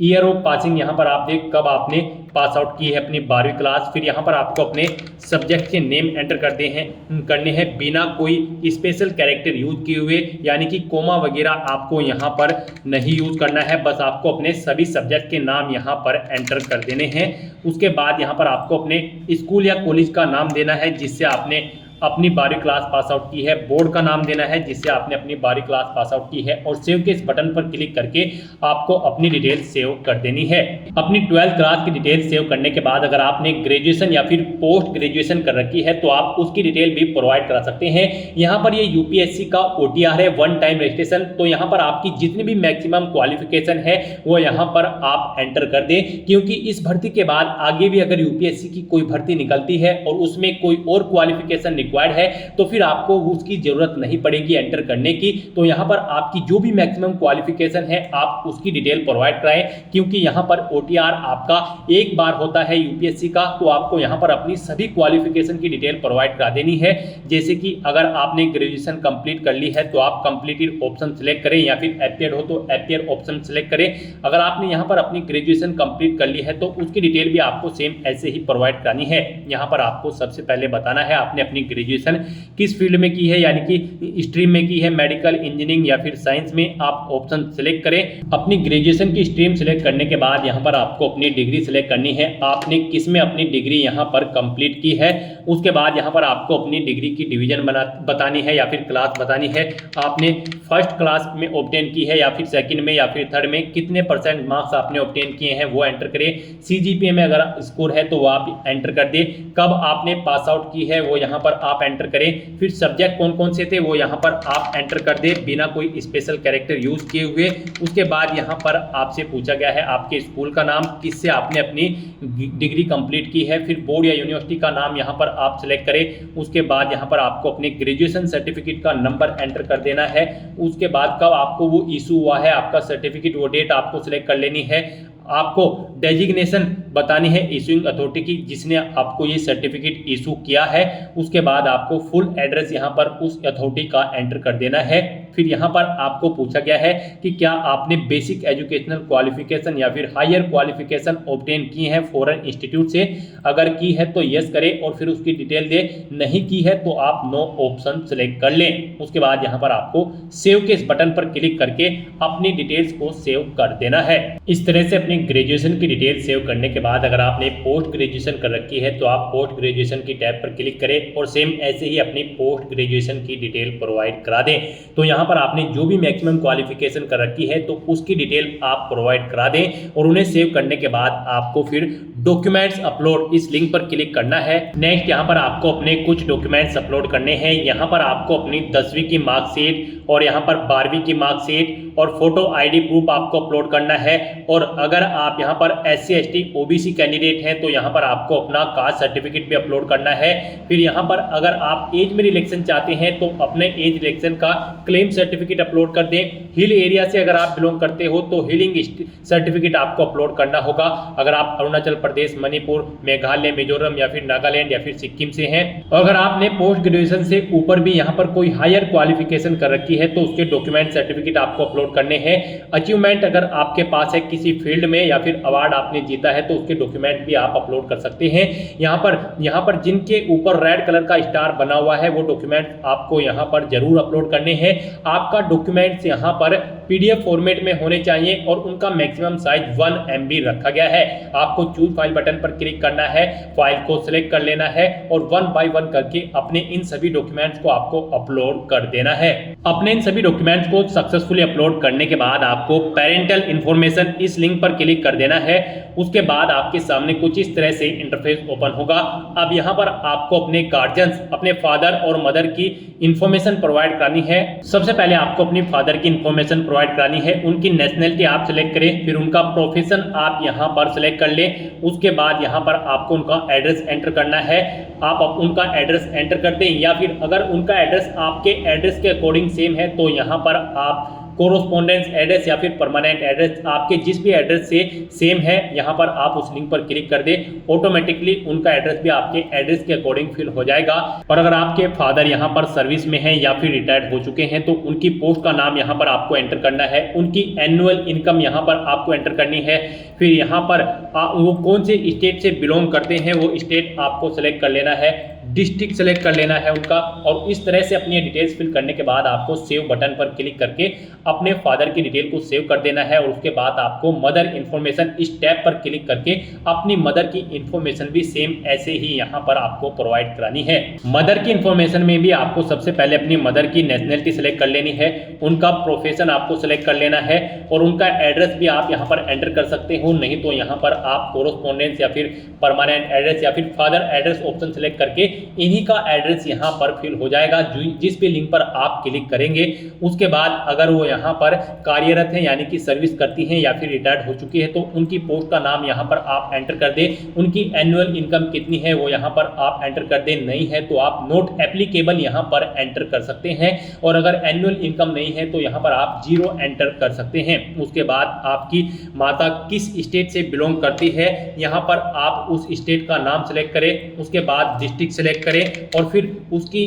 ईयर ऑफ पासिंग यहाँ पर आप देख कब आपने पास आउट की है अपनी 12वीं क्लास। फिर यहाँ पर आपको अपने सब्जेक्ट के नेम एंटर करने हैं बिना कोई स्पेशल कैरेक्टर यूज किए हुए, यानी कि कोमा वगैरह आपको यहाँ पर नहीं यूज करना है। बस आपको अपने सभी सब्जेक्ट के नाम यहाँ पर एंटर कर देने हैं। उसके बाद यहाँ पर आपको अपने स्कूल या कॉलेज का नाम देना है जिससे आपने अपनी 12वीं क्लास पास आउट की है, बोर्ड का नाम देना है जिससे आपने अपनी 12वीं क्लास पास आउट की है और सेव के इस बटन पर क्लिक करके आपको अपनी डिटेल सेव कर देनी है। अपनी 12th क्लास की डिटेल सेव करने के बाद अगर आपने ग्रेजुएशन या फिर पोस्ट ग्रेजुएशन कर रखी है तो आप उसकी डिटेल भी प्रोवाइड करा सकते हैं। यहाँ पर ये यूपीएससी का OTR है, वन टाइम रजिस्ट्रेशन। तो यहाँ पर आपकी जितनी भी मैक्सिमम क्वालिफिकेशन है वो यहाँ पर आप एंटर कर दें, क्योंकि इस भर्ती के बाद आगे भी अगर यूपीएससी की कोई भर्ती निकलती है और उसमें कोई और क्वालिफिकेशन रिक्वायर्ड है तो फिर आपको उसकी जरूरत नहीं पड़ेगी एंटर करने की। तो यहाँ पर आपकी जो भी मैक्सिमम क्वालिफिकेशन है आप उसकी डिटेल प्रोवाइड कराएं, क्योंकि यहाँ पर OTR आपका एक बार होता है यूपीएससी का। तो आपको यहाँ पर अपनी सभी क्वालिफिकेशन की डिटेल प्रोवाइड करा देनी है। जैसे कि अगर आपने ग्रेजुएशन कंप्लीट कर ली है तो आप कंप्लीटेड ऑप्शन सेलेक्ट करें, या फिर अपीयर्ड हो तो अपीयर ऑप्शन सेलेक्ट करें। अगर आपने यहाँ पर अपनी ग्रेजुएशन कंप्लीट कर ली है तो उसकी डिटेल भी आपको सेम ऐसे ही प्रोवाइड करानी है। यहाँ पर आपको सबसे पहले बताना है आपने अपनी ग्रेजुएशन किस फील्ड में की है, यानी कि स्ट्रीम में की है, मेडिकल, इंजीनियरिंग या फिर साइंस में। आप ऑप्शन सेलेक्ट करें। अपनी ग्रेजुएशन की स्ट्रीम सेलेक्ट करने के बाद यहाँ पर आपको अपनी डिग्री सेलेक्ट करनी है, आपने किस में अपनी डिग्री यहाँ पर कंप्लीट की है। उसके बाद यहाँ पर आपको अपनी डिग्री की डिवीजन बतानी है या फिर क्लास बतानी है। आपने फर्स्ट क्लास में ऑब्टेन की है या फिर सेकंड में या फिर थर्ड में, कितने परसेंट मार्क्स आपने ऑब्टेन किए हैं वो एंटर करें। सीजीपीए में अगर स्कोर है तो वो आप एंटर कर दे। कब आपने पास आउट की है वो यहाँ पर आप एंटर करें। फिर सब्जेक्ट कौन कौन से थे वो यहाँ पर आप एंटर कर दे बिना कोई स्पेशल कैरेक्टर यूज किए हुए। उसके बाद यहाँ पर आपसे पूछा गया है आपके स्कूल का नाम, किससे आपने अपनी डिग्री कंप्लीट की है। फिर बोर्ड या यूनिवर्सिटी का नाम यहाँ पर आप सिलेक्ट करें। उसके बाद यहाँ पर आपको अपने ग्रेजुएशन सर्टिफिकेट का नंबर एंटर कर देना है। उसके बाद कब आपको वो इशू हुआ है आपका सर्टिफिकेट, वो डेट आपको सिलेक्ट कर लेनी है। आपको डेजिग्नेशन बतानी है इशूइंग अथॉरिटी की जिसने आपको ये सर्टिफिकेट इशू किया है। उसके बाद आपको फुल एड्रेस यहाँ पर उस अथॉरिटी का एंटर कर देना है। फिर यहाँ पर आपको पूछा गया है कि क्या आपने बेसिक एजुकेशनल क्वालिफिकेशन या फिर हायर क्वालिफिकेशन ऑब्टेन की है फॉरेन इंस्टीट्यूट से। अगर की है तो यस करें और फिर उसकी डिटेल दे, नहीं की है तो आप नो ऑप्शन सेलेक्ट कर लें। उसके बाद यहाँ पर आपको सेव के इस बटन पर क्लिक करके अपनी डिटेल्स को सेव कर देना है। इस तरह से अपनी ग्रेजुएशन की डिटेल सेव करने के बाद अगर आपने पोस्ट ग्रेजुएशन कर रखी है तो आप पोस्ट ग्रेजुएशन की टैब पर क्लिक करें और सेम ऐसे ही अपनी पोस्ट ग्रेजुएशन की डिटेल प्रोवाइड करा दें। तो यहाँ पर आपने जो भी मैक्सिमम क्वालिफिकेशन कर रखी है तो उसकी डिटेल आप प्रोवाइड करा दें और उन्हें सेव करने के बाद आपको फिर डॉक्यूमेंट्स अपलोड इस लिंक पर क्लिक करना है। नेक्स्ट यहाँ पर आपको अपने कुछ डॉक्यूमेंट्स अपलोड करने हैं। यहाँ पर आपको अपनी 10वीं की मार्कशीट और यहाँ पर 12वीं की मार्कशीट और फोटो आईडी प्रूफ आपको अपलोड करना है। और अगर आप यहाँ पर SC ST OBC कैंडिडेट हैं तो यहाँ पर आपको अपना कास्ट सर्टिफिकेट भी अपलोड करना है। फिर यहाँ पर अगर आप एज में रिलेक्शन चाहते हैं तो अपने एज रिलेक्शन का क्लेम सर्टिफिकेट अपलोड कर दें। हिल एरिया से अगर आप बिलोंग करते हो तो हिलिंग सर्टिफिकेट आपको अपलोड करना होगा। अगर आप अरुणाचल प्रदेश, मणिपुर, मेघालय, मिजोरम या फिर नागालैंड या फिर सिक्किम से हैं। अगर आपने पोस्ट ग्रेजुएशन से ऊपर भी यहाँ पर कोई हायर क्वालिफिकेशन कर रखी है तो उसके डॉक्यूमेंट सर्टिफिकेट आपको अपलोड अपलोड करने हैं। अचीवमेंट अगर आपके पास है किसी फील्ड में या फिर अवार्ड आपने जीता है तो उसके डॉक्यूमेंट भी आप अपलोड कर सकते हैं। यहाँ पर जिनके ऊपर रेड कलर का स्टार बना हुआ है वो डॉक्यूमेंट आपको यहाँ पर जरूर अपलोड करने हैं। आपका डॉक्यूमेंट्स यहाँ पर PDF फॉर्मेट में होने चाहिए और उनका मैक्सिमम साइज 1 MB रखा गया है। आपको चूज फाइल बटन पर क्लिक करना है, फाइल को सिलेक्ट कर लेना है और 1 बाय 1 करके अपने इन सभी डॉक्यूमेंट्स को आपको अपलोड कर देना है। अपने इन सभी डॉक्यूमेंट्स को सक्सेसफुली अपलोड करने के बाद आपको पेरेंटल इंफॉर्मेशन इस लिंक पर क्लिक कर देना है। उसके बाद आपके सामने कुछ इस तरह से इंटरफेस ओपन होगा। अब यहाँ पर आपको अपने गार्जियंस, अपने फादर और मदर की इंफॉर्मेशन प्रोवाइड करानी है। सबसे पहले आपको अपनी फादर की इंफॉर्मेशन प्रोवाइड करानी है। उनकी नेशनलिटी आप सिलेक्ट करें, फिर उनका प्रोफेशन आप यहाँ पर सिलेक्ट कर लें। उसके बाद यहाँ पर आपको उनका एड्रेस एंटर करना है। आप उनका एड्रेस एंटर कर दें या फिर अगर उनका एड्रेस आपके एड्रेस के अकॉर्डिंग सेम है तो यहाँ पर आप कोरोस्पोंडेंस एड्रेस या फिर परमानेंट एड्रेस आपके जिस भी एड्रेस से सेम है यहाँ पर आप उस लिंक पर क्लिक कर दें। ऑटोमेटिकली उनका एड्रेस भी आपके एड्रेस के अकॉर्डिंग फिल हो जाएगा। और अगर आपके फादर यहाँ पर सर्विस में हैं या फिर रिटायर्ड हो चुके हैं तो उनकी पोस्ट का नाम यहाँ पर आपको एंटर करना है। उनकी एनुअल इनकम यहाँ पर आपको एंटर करनी है। फिर यहाँ पर वो कौन से स्टेट से बिलोंग करते हैं वो स्टेट आपको सेलेक्ट कर लेना है, डिस्ट्रिक्ट सेलेक्ट कर लेना है उनका। और इस तरह से अपनी डिटेल्स फिल करने के बाद आपको सेव बटन पर क्लिक करके अपने फादर की डिटेल को सेव कर देना है। और उसके बाद आपको मदर इन्फॉर्मेशन इस टैब पर क्लिक करके अपनी मदर की इन्फॉर्मेशन भी सेम ऐसे ही यहाँ पर आपको प्रोवाइड करानी है। मदर की इन्फॉर्मेशन में भी आपको सबसे पहले अपनी मदर की नेशनलिटी सेलेक्ट कर लेनी है, उनका प्रोफेशन आपको सेलेक्ट कर लेना है और उनका एड्रेस भी आप यहाँ पर एंटर कर सकते हो। नहीं तो यहाँ पर आप कोरोस्पोंडेंस या फिर परमानेंट एड्रेस या फिर फादर एड्रेस ऑप्शन सेलेक्ट करके इन्हीं का एड्रेस यहाँ पर फिल हो जाएगा जिस भी लिंक पर आप क्लिक करेंगे। उसके बाद अगर वो यहाँ पर कार्यरत है यानी कि सर्विस करती हैं या फिर रिटायर्ड हो चुकी है तो उनकी पोस्ट का नाम यहाँ पर आप एंटर कर दें। उनकी एनुअल इनकम कितनी है वो यहाँ पर आप एंटर कर दें। नहीं है तो आप नॉट एप्लीकेबल यहाँ पर एंटर कर सकते हैं। और अगर एनुअल इनकम नहीं है तो यहाँ पर आप 0 एंटर कर सकते हैं। उसके बाद आपकी माता किस स्टेट से बिलोंग करती है यहाँ पर आप उस स्टेट का नाम सेलेक्ट करें। उसके बाद डिस्ट्रिक्ट सेलेक्ट करें और फिर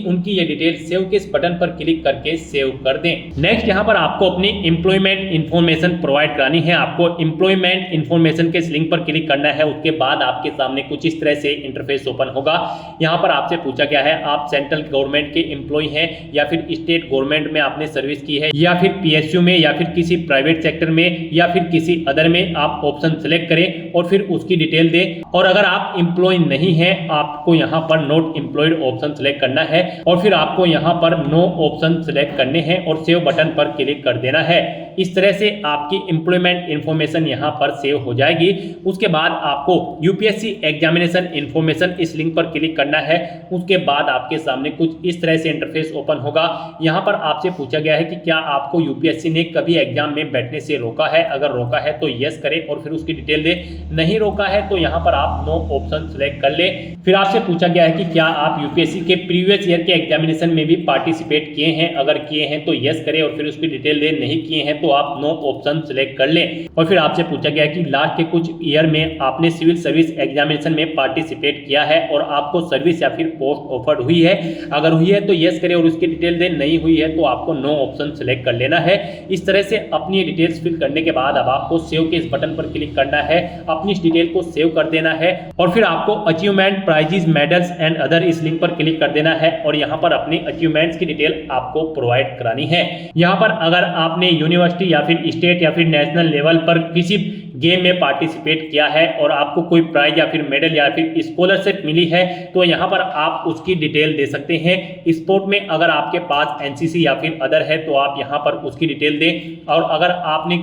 उनकी ये डिटेल सेव के इस बटन पर क्लिक करके सेव कर दें। नेक्स्ट यहाँ पर आपको अपनी एम्प्लॉयमेंट इन्फॉर्मेशन प्रोवाइड करानी है। आपको एम्प्लॉयमेंट इन्फॉर्मेशन के इस लिंक पर क्लिक करना है। उसके बाद आपके सामने कुछ इस तरह से इंटरफेस ओपन होगा। यहाँ पर आपसे पूछा गया है आप सेंट्रल गवर्नमेंट के एम्प्लॉय हैं या फिर स्टेट गवर्नमेंट में आपने सर्विस की है या फिर PSU में या फिर किसी प्राइवेट सेक्टर में या फिर किसी अदर में आप ऑप्शन सेलेक्ट करें और फिर उसकी डिटेल दें। और अगर आप एम्प्लॉय नहीं है आपको यहाँ पर नॉट एम्प्लॉयड ऑप्शन सेलेक्ट करना है और फिर आपको यहाँ पर नो ऑप्शन सेलेक्ट करने हैं और सेव बटन पर क्लिक कर देना है। इस तरह से आपकी एम्प्लॉयमेंट इंफॉर्मेशन यहाँ पर सेव हो जाएगी। उसके बाद आपको UPSC एग्जामिनेशन इंफॉर्मेशन इस लिंक पर क्लिक करना है। उसके बाद आपके सामने कुछ इस तरह से इंटरफेस ओपन होगा। यहाँ पर आपसे पूछा गया है कि क्या आपको UPSC ने कभी एग्जाम में बैठने से रोका है। अगर रोका है तो यस करें और फिर उसकी डिटेल दे। नहीं रोका है तो यहाँ पर आप नो ऑप्शन सेलेक्ट कर ले। फिर आपसे पूछा गया है कि क्या आप UPSC के प्रीवियस ईयर के एग्जामिनेशन में भी पार्टिसिपेट किए हैं। अगर किए हैं तो यस करें और फिर उसकी डिटेल दे। नहीं किए हैं तो आप नो ऑप्शन सेलेक्ट कर लें। और फिर आपसे पूछा गया है कि लास्ट के कुछ ईयर में आपने सिविल सर्विस एग्जामिनेशन में पार्टिसिपेट किया है और आपको सर्विस या फिर पोस्ट ऑफर्ड हुई है। अगर हुई है तो यस करें और उसकी डिटेल दे। नहीं हुई है तो आपको नो ऑप्शन सेलेक्ट कर लेना है। इस तरह से अपनी डिटेल्स फिल करने के बाद अब आपको सेव के इस बटन पर क्लिक करना है, अपनी डिटेल को सेव कर देना है और फिर आपको achievement, prizes, medals and other इस लिंक पर क्लिक कर देना है और यहाँ पर अपनी अचीवमेंट्स की डिटेल आपको प्रोवाइड करानी है। यहाँ पर अगर आपने यूनिवर्सिटी या फिर स्टेट या फिर नेशनल लेवल पर किसी गेम में पार्टिसिपेट किया है और आपको कोई प्राइज या फिर मेडल या फिर स्कॉलरशिप मिली है तो यहाँ पर आप उसकी डिटेल दे सकते हैं। स्पोर्ट में अगर आपके पास NCC या फिर अदर है तो आप यहाँ पर उसकी डिटेल दें। और अगर आपने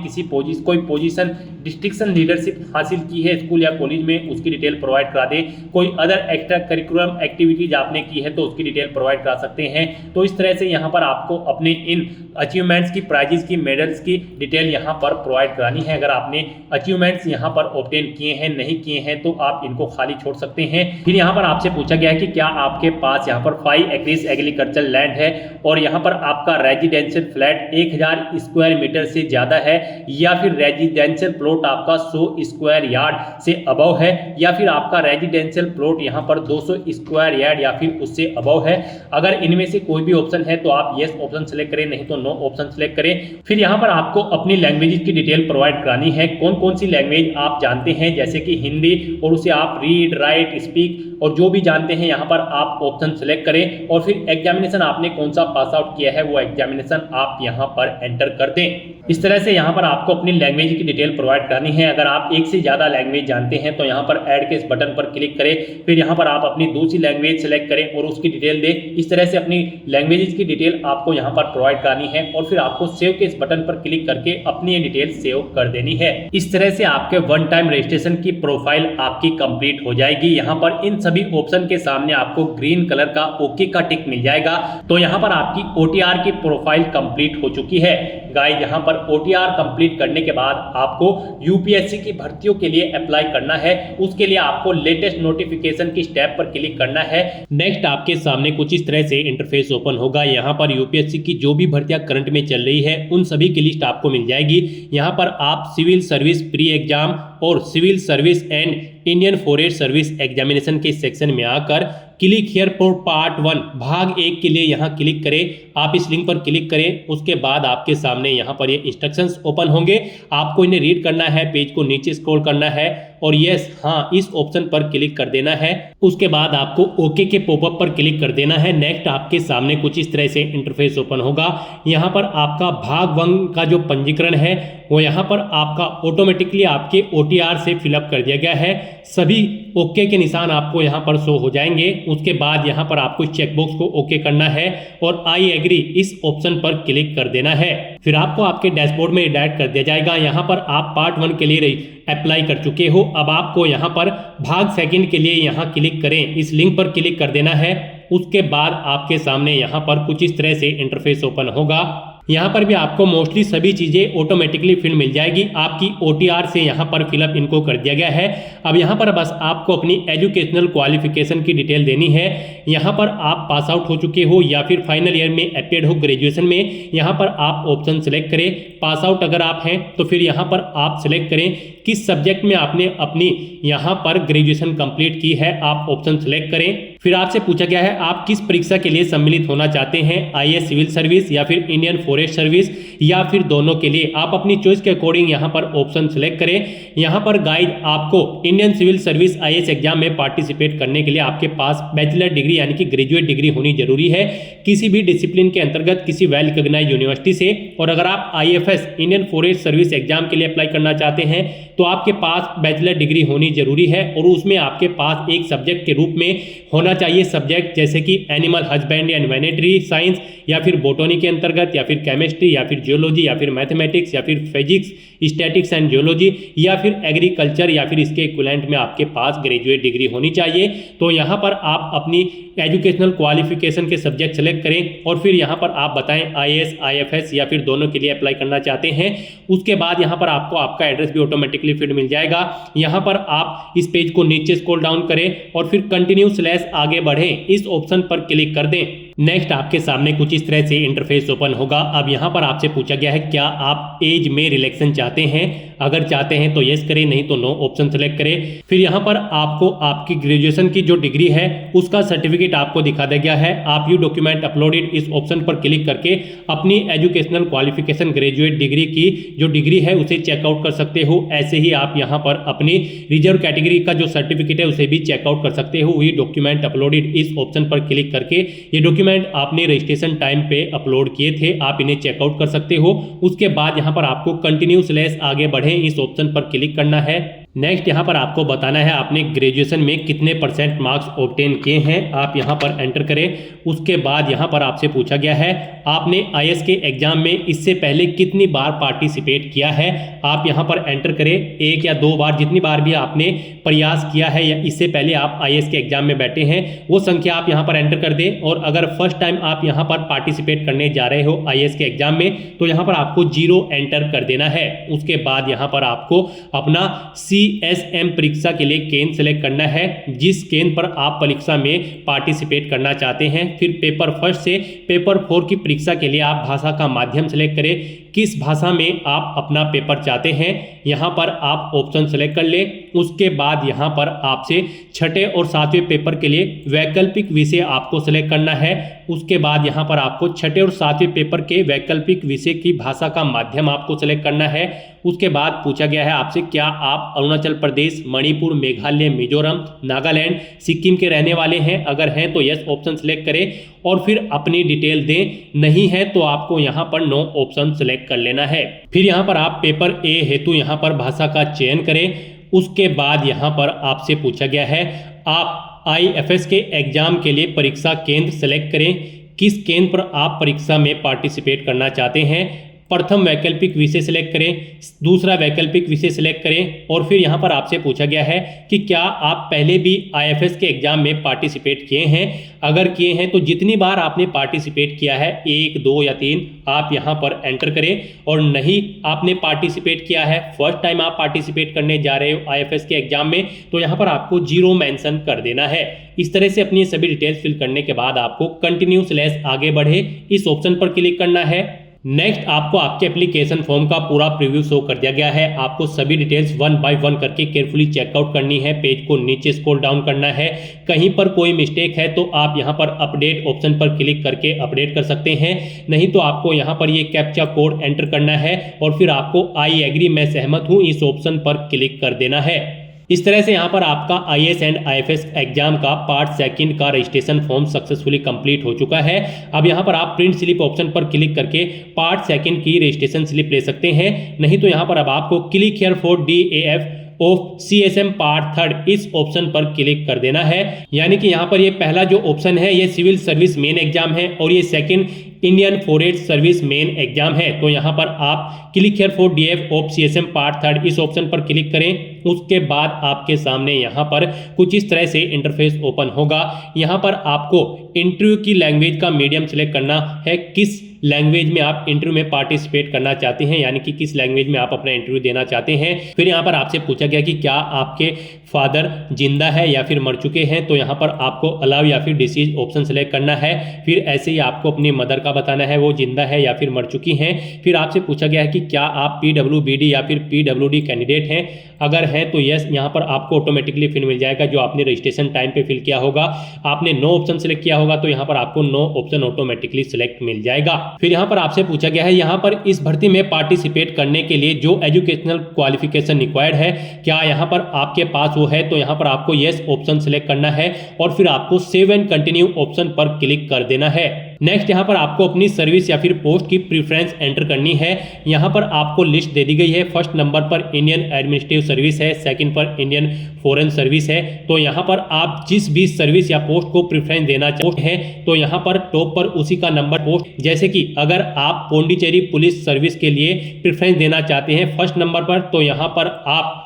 कोई पोजीशन डिस्ट्रिक्शन लीडरशिप हासिल की है स्कूल या कॉलेज में उसकी डिटेल प्रोवाइड करा दें। कोई अदर एक्स्ट्रा करिकुलम एक्टिविटीज आपने की है तो उसकी डिटेल प्रोवाइड करा सकते हैं। तो इस तरह से यहाँ पर आपको अपने इन अचीवमेंट्स की, प्राइजेस की, मेडल्स की डिटेल यहाँ पर प्रोवाइड करानी है। अगर आपने डॉक्यूमेंट्स यहाँ पर ऑब्टेन किए हैं नहीं किए हैं तो आप इनको खाली छोड़ सकते हैं। फिर यहाँ पर आपसे पूछा गया है कि क्या आपके पास यहाँ पर 5 एकड़ एग्रीकल्चर लैंड है और यहाँ पर आपका रेजिडेंशियल फ्लैट 1000 स्क्वायर मीटर से ज्यादा है, या फिर रेजिडेंशियल प्लॉट आपका 100 स्क्वायर यार्ड से अबव है, या फिर आपका रेजिडेंशियल प्लॉट यहाँ पर 200 स्क्वायर यार्ड या फिर उससे अबव है। अगर इनमें से कोई भी ऑप्शन है तो आप यस ऑप्शन सेलेक्ट करें, नहीं तो नो ऑप्शन सेलेक्ट करें। फिर यहाँ पर आपको अपनी लैंग्वेज की डिटेल प्रोवाइड करानी है, कौन कौन सी लैंग्वेज आप जानते हैं, जैसे कि हिंदी, और उसे आप रीड राइट स्पीक और जो भी जानते हैं यहाँ पर आप ऑप्शन सेलेक्ट करें। और फिर एग्जामिनेशन आपने कौन सा पास आउट किया है वो एग्जामिनेशन आप यहाँ पर एंटर कर दें। इस तरह से यहाँ पर आपको अपनी लैंग्वेज की डिटेल प्रोवाइड करानी है। अगर आप एक से ज्यादा लैंग्वेज जानते हैं तो यहाँ पर ऐड के इस बटन पर क्लिक करें, फिर यहाँ पर आप अपनी दूसरी लैंग्वेज सेलेक्ट करें और उसकी डिटेल दें। इस तरह से अपनी लैंग्वेज की डिटेल आपको यहाँ पर प्रोवाइड करानी है और फिर आपको सेव के इस बटन पर क्लिक करके अपनी ये डिटेल सेव कर देनी है। इस तरह से आपके वन टाइम रजिस्ट्रेशन की प्रोफाइल आपकी कंप्लीट हो जाएगी। यहाँ पर इन सभी ऑप्शन के सामने आपको ग्रीन कलर का ओके का टिक मिल जाएगा। तो यहाँ पर आपकी ओटीआर की प्रोफाइल कंप्लीट हो चुकी है। गाइस, यहाँ पर ओटीआर कंप्लीट करने के बाद आपको यूपीएससी की भर्तियों के लिए अप्लाई करना है। उसके लिए आपको लेटेस्ट नोटिफिकेशन की स्टेप पर क्लिक करना है। नेक्स्ट आपके सामने कुछ इस तरह से इंटरफेस ओपन होगा। यहाँ पर यूपीएससी की जो भी भर्तियां करंट में चल रही है उन सभी की लिस्ट आपको मिल जाएगी। यहाँ पर आप सिविल सर्विस प्री एग्जाम और civil service and Indian forest service examination के सेक्शन में आकर क्लिक हियर फॉर पार्ट 1 भाग 1 के लिए यहाँ क्लिक करें। आप इस लिंक पर क्लिक करें, उसके बाद आपके सामने यहाँ पर ये इंस्ट्रक्शंस ओपन होंगे। आपको इन्हें रीड करना है, पेज को नीचे स्क्रॉल करना है और यस हाँ इस ऑप्शन पर क्लिक कर देना है। उसके बाद आपको ओके के पॉपअप पर क्लिक कर देना है। नेक्स्ट आपके सामने कुछ इस तरह से इंटरफेस ओपन होगा। यहाँ पर आपका भाग 1 का जो पंजीकरण है वो यहाँ पर आपका ऑटोमेटिकली आपके ओटीआर से फिलअप कर दिया गया है। सभी ओके के निशान आपको यहाँ पर शो हो जाएंगे। उसके बाद यहाँ पर आपको चेकबॉक्स को ओके करना है और आई एग्री इस ऑप्शन पर क्लिक कर देना है। फिर आपको आपके डैशबोर्ड में रिडायरेक्ट कर दिया जाएगा। यहाँ पर आप पार्ट 1 के लिए अप्लाई कर चुके हो। अब आपको यहाँ पर भाग 2 के लिए यहाँ क्लिक करें, इस लिंक पर क्लिक कर देना है। उसके बाद आपके सामने यहाँ पर कुछ इस तरह से इंटरफेस ओपन होगा। यहाँ पर भी आपको मोस्टली सभी चीज़ें ऑटोमेटिकली फिल मिल जाएगी। आपकी ओटीआर से यहाँ पर फिलअप इनको कर दिया गया है। अब यहाँ पर बस आपको अपनी एजुकेशनल क्वालिफिकेशन की डिटेल देनी है। यहाँ पर आप पास आउट हो चुके हो या फिर फाइनल ईयर में अपेयर्ड हो ग्रेजुएशन में, यहाँ पर आप ऑप्शन सेलेक्ट करें। पास आउट अगर आप हैं तो फिर यहाँ पर आप सेलेक्ट करें किस सब्जेक्ट में आपने अपनी यहाँ पर ग्रेजुएशन कंप्लीट की है, आप ऑप्शन सेलेक्ट करें। फिर आपसे पूछा गया है आप किस परीक्षा के लिए सम्मिलित होना चाहते हैं, आईएएस सिविल सर्विस या फिर इंडियन फॉरेस्ट सर्विस या फिर दोनों के लिए। आप अपनी चॉइस के अकॉर्डिंग यहाँ पर ऑप्शन सेलेक्ट करें। यहाँ पर गाइड आपको Indian civil service IAS exam में पार्टिसिपेट करने के लिए आपके पास बैचलर डिग्री यानी कि ग्रेजुएट डिग्री होनी जरूरी है किसी भी डिसिप्लिन के अंतर्गत किसी वेल रिकॉग्नाइज्ड यूनिवर्सिटी से। और अगर आप IFS Indian forest service exam के लिए अप्लाई करना चाहते हैं तो आपके पास बैचलर डिग्री होनी जरूरी है और उसमें आपके पास एक सब्जेक्ट के रूप में होना चाहिए सब्जेक्ट जैसे कि animal husbandry and veterinary science या फिर बोटनी के अंतर्गत या फिर केमिस्ट्री या फिर जियोलॉजी या फिर मैथमेटिक्स या फिर फिजिक्स स्टैटिक्स एंड जियोलॉजी या फिर एग्रीकल्चर या फिर इसके इक्विवेलेंट में आपके पास ग्रेजुएट डिग्री होनी चाहिए। तो यहाँ पर आप अपनी एजुकेशनल क्वालिफिकेशन के सब्जेक्ट सेलेक्ट करें और फिर यहाँ पर आप बताएं आईएएस आईएफएस या फिर दोनों के लिए अप्लाई करना चाहते हैं। उसके बाद यहाँ पर आपको आपका एड्रेस भी ऑटोमेटिकली फिट मिल जाएगा। यहाँ पर आप इस पेज को नीचे स्क्रॉल डाउन करें और फिर कंटिन्यू / आगे बढ़ें इस ऑप्शन पर क्लिक कर दें। नेक्स्ट आपके सामने कुछ इस तरह से इंटरफेस ओपन होगा। अब यहाँ पर आपसे पूछा गया है क्या आप एज में रिलैक्सेशन चाहते हैं, अगर चाहते हैं तो यस करें, नहीं तो नो ऑप्शन सेलेक्ट करें। फिर यहाँ पर आपको आपकी ग्रेजुएशन की जो डिग्री है उसका सर्टिफिकेट आपको दिखा दिया गया है। आप यू डॉक्यूमेंट अपलोडेड इस ऑप्शन पर क्लिक करके अपनी एजुकेशनल क्वालिफिकेशन ग्रेजुएट डिग्री की जो डिग्री है उसे चेकआउट कर सकते हो। ऐसे ही आप यहाँ पर अपनी रिजर्व कैटेगरी का जो सर्टिफिकेट है उसे भी चेकआउट कर सकते हो। यू डॉक्यूमेंट अपलोडेड इस ऑप्शन पर क्लिक करके ये डॉक्यूमेंट आपने रजिस्ट्रेशन टाइम पे अपलोड किए थे, आप इन्हें चेकआउट कर सकते हो। उसके बाद यहाँ पर आपको कंटिन्यू / आगे बढ़े इस ऑप्शन पर क्लिक करना है। नेक्स्ट यहाँ पर आपको बताना है आपने ग्रेजुएशन में कितने % मार्क्स ऑब्टेन किए हैं, आप यहाँ पर एंटर करें। उसके बाद यहाँ पर आपसे पूछा गया है आपने आईएएस के एग्जाम में इससे पहले कितनी बार पार्टिसिपेट किया है, आप यहाँ पर एंटर करें। 1 या 2 बार, जितनी बार भी आपने प्रयास किया है या इससे पहले आप आईएएस के एग्जाम में बैठे हैं वो संख्या आप यहाँ पर एंटर कर दें। और अगर फर्स्ट टाइम आप यहाँ पर पार्टिसिपेट करने जा रहे हो आईएएस के एग्जाम में तो यहाँ पर आपको 0 एंटर कर देना है। उसके बाद यहाँ पर आपको अपना CSM परीक्षा के लिए केंद्र सेलेक्ट करना है, जिस केंद्र पर आप परीक्षा में पार्टिसिपेट करना चाहते हैं। फिर पेपर 1 से पेपर 4 की परीक्षा के लिए आप भाषा का माध्यम सेलेक्ट करें, किस भाषा में आप अपना पेपर चाहते हैं यहाँ पर आप ऑप्शन सेलेक्ट कर लें। उसके बाद यहाँ पर आपसे 6ठे और 7वें पेपर के लिए वैकल्पिक विषय आपको सेलेक्ट करना है। उसके बाद यहाँ पर आपको 6ठे और 7वें पेपर के वैकल्पिक विषय की भाषा का माध्यम आपको सेलेक्ट करना है। उसके बाद पूछा गया है आपसे क्या आप अरुणाचल प्रदेश, मणिपुर, मेघालय, मिजोरम, नागालैंड, सिक्किम के रहने वाले हैं, अगर हैं तो यस ऑप्शन सेलेक्ट करें और फिर अपनी डिटेल दें, नहीं है तो आपको यहाँ पर नो ऑप्शन सेलेक्ट कर लेना है। फिर यहाँ पर आप पेपर ए हेतु यहाँ पर भाषा का चयन करें। उसके बाद यहाँ पर आपसे पूछा गया है आप IFS के एग्जाम के लिए परीक्षा केंद्र सेलेक्ट करें, किस केंद्र पर आप परीक्षा में पार्टिसिपेट करना चाहते हैं। प्रथम वैकल्पिक विषय सिलेक्ट करें, दूसरा वैकल्पिक विषय सिलेक्ट करें और फिर यहाँ पर आपसे पूछा गया है कि क्या आप पहले भी IFS के एग्जाम में पार्टिसिपेट किए हैं, अगर किए हैं तो जितनी बार आपने पार्टिसिपेट किया है 1, 2 या 3 आप यहाँ पर एंटर करें। और नहीं आपने पार्टिसिपेट किया है, फर्स्ट टाइम आप पार्टिसिपेट करने जा रहे हो IFS के एग्जाम में तो यहाँ पर आपको 0 मेंशन कर देना है। इस तरह से अपनी सभी डिटेल्स फिल करने के बाद आपको कंटिन्यू/ आगे बढ़े इस ऑप्शन पर क्लिक करना है। नेक्स्ट आपको आपके एप्लीकेशन फॉर्म का पूरा प्रीव्यू शो कर दिया गया है। आपको सभी डिटेल्स 1 बाय 1 करके केयरफुली चेकआउट करनी है, पेज को नीचे स्क्रॉल डाउन करना है। कहीं पर कोई मिस्टेक है तो आप यहां पर अपडेट ऑप्शन पर क्लिक करके अपडेट कर सकते हैं, नहीं तो आपको यहां पर ये कैप्चा कोड एंटर करना है और फिर आपको आई एग्री मैं सहमत हूं इस ऑप्शन पर क्लिक कर देना है। इस तरह से यहाँ पर आपका IAS एंड IFS एग्जाम का पार्ट 2 का रजिस्ट्रेशन फॉर्म सक्सेसफुली कंप्लीट हो चुका है। अब यहाँ पर आप प्रिंट स्लिप ऑप्शन पर क्लिक करके पार्ट 2 की रजिस्ट्रेशन स्लिप ले सकते हैं, नहीं तो यहाँ पर अब आपको click here for DAF of CSM part 3 इस ऑप्शन पर क्लिक कर देना है। यानी कि यहाँ पर ये पहला जो ऑप्शन है ये सिविल सर्विस मेन एग्जाम है और ये second Indian forest service main exam है। तो यहाँ पर आप click here for DAF of CSM part 3 इस ऑप्शन पर क्लिक करें। उसके बाद आपके सामने यहाँ पर कुछ इस तरह से इंटरफेस ओपन होगा। यहाँ पर आपको इंटरव्यू की लैंग्वेज का मीडियम सेलेक्ट करना है, किस लैंग्वेज में आप इंटरव्यू में पार्टिसिपेट करना चाहते हैं, यानी कि किस लैंग्वेज में आप अपना इंटरव्यू देना चाहते हैं। फिर यहाँ पर आपसे पूछा गया कि क्या आपके फादर जिंदा है या फिर मर चुके हैं, तो यहाँ पर आपको अलाउ या फिर डिसीज ऑप्शन सेलेक्ट करना है। फिर ऐसे ही आपको अपनी मदर का बताना है वो जिंदा है या फिर मर चुकी हैं। फिर आपसे पूछा गया है कि क्या आप PWBD या फिर PWD कैंडिडेट हैं, अगर हैं तो यस यहाँ पर आपको ऑटोमेटिकली फिर मिल जाएगा जो आपने रजिस्ट्रेशन टाइम पे फिल किया होगा। आपने नो ऑप्शन सेलेक्ट किया होगा तो यहाँ पर आपको नो ऑप्शन ऑटोमेटिकली सिलेक्ट मिल जाएगा। फिर यहाँ पर आपसे पूछा गया है यहाँ पर इस भर्ती में पार्टिसिपेट करने के लिए जो एजुकेशनल क्वालिफिकेशन रिक्वायर्ड है क्या यहाँ पर आपके पास वो है, तो यहाँ पर आपको यस ऑप्शन सेलेक्ट करना है और फिर आपको सेव एंड कंटिन्यू ऑप्शन पर क्लिक कर देना है। नेक्स्ट यहाँ पर आपको अपनी सर्विस या फिर पोस्ट की प्रेफरेंस एंटर करनी है। यहाँ पर आपको लिस्ट दे दी गई है, फर्स्ट नंबर पर इंडियन एडमिनिस्ट्रेटिव सर्विस है, सेकंड पर इंडियन फॉरेन सर्विस है। तो यहाँ पर आप जिस भी सर्विस या पोस्ट को प्रेफरेंस देना चाहते हैं तो यहाँ पर टॉप पर उसी का नंबर पोस्ट, जैसे कि अगर आप पौंडीचेरी पुलिस सर्विस के लिए प्रेफरेंस देना चाहते हैं फर्स्ट नंबर पर, तो यहाँ पर आप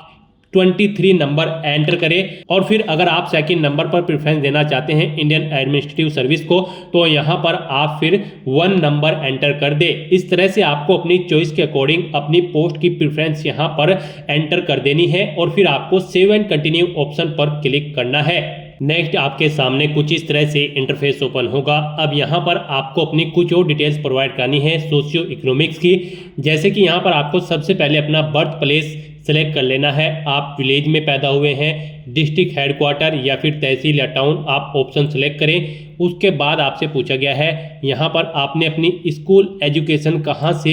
23 नंबर एंटर करें और फिर अगर आप सेकंड नंबर पर प्रेफरेंस देना चाहते हैं इंडियन एडमिनिस्ट्रेटिव सर्विस को तो यहाँ पर आप फिर 1 नंबर एंटर कर दे। इस तरह से आपको अपनी चॉइस के अकॉर्डिंग अपनी पोस्ट की प्रेफरेंस यहाँ पर एंटर कर देनी है और फिर आपको सेव एंड कंटिन्यू ऑप्शन पर क्लिक करना है। नेक्स्ट आपके सामने कुछ इस तरह से इंटरफेस ओपन होगा। अब यहाँ पर आपको अपनी कुछ और डिटेल्स प्रोवाइड करनी है सोशियो इकोनॉमिक्स की, जैसे कि यहाँ पर आपको सबसे पहले अपना बर्थ प्लेस सेलेक्ट कर लेना है। आप विलेज में पैदा हुए हैं, डिस्ट्रिक्ट हेडक्वार्टर या फिर तहसील या टाउन आप ऑप्शन सेलेक्ट करें। उसके बाद आपसे पूछा गया है यहाँ पर आपने अपनी स्कूल एजुकेशन कहाँ से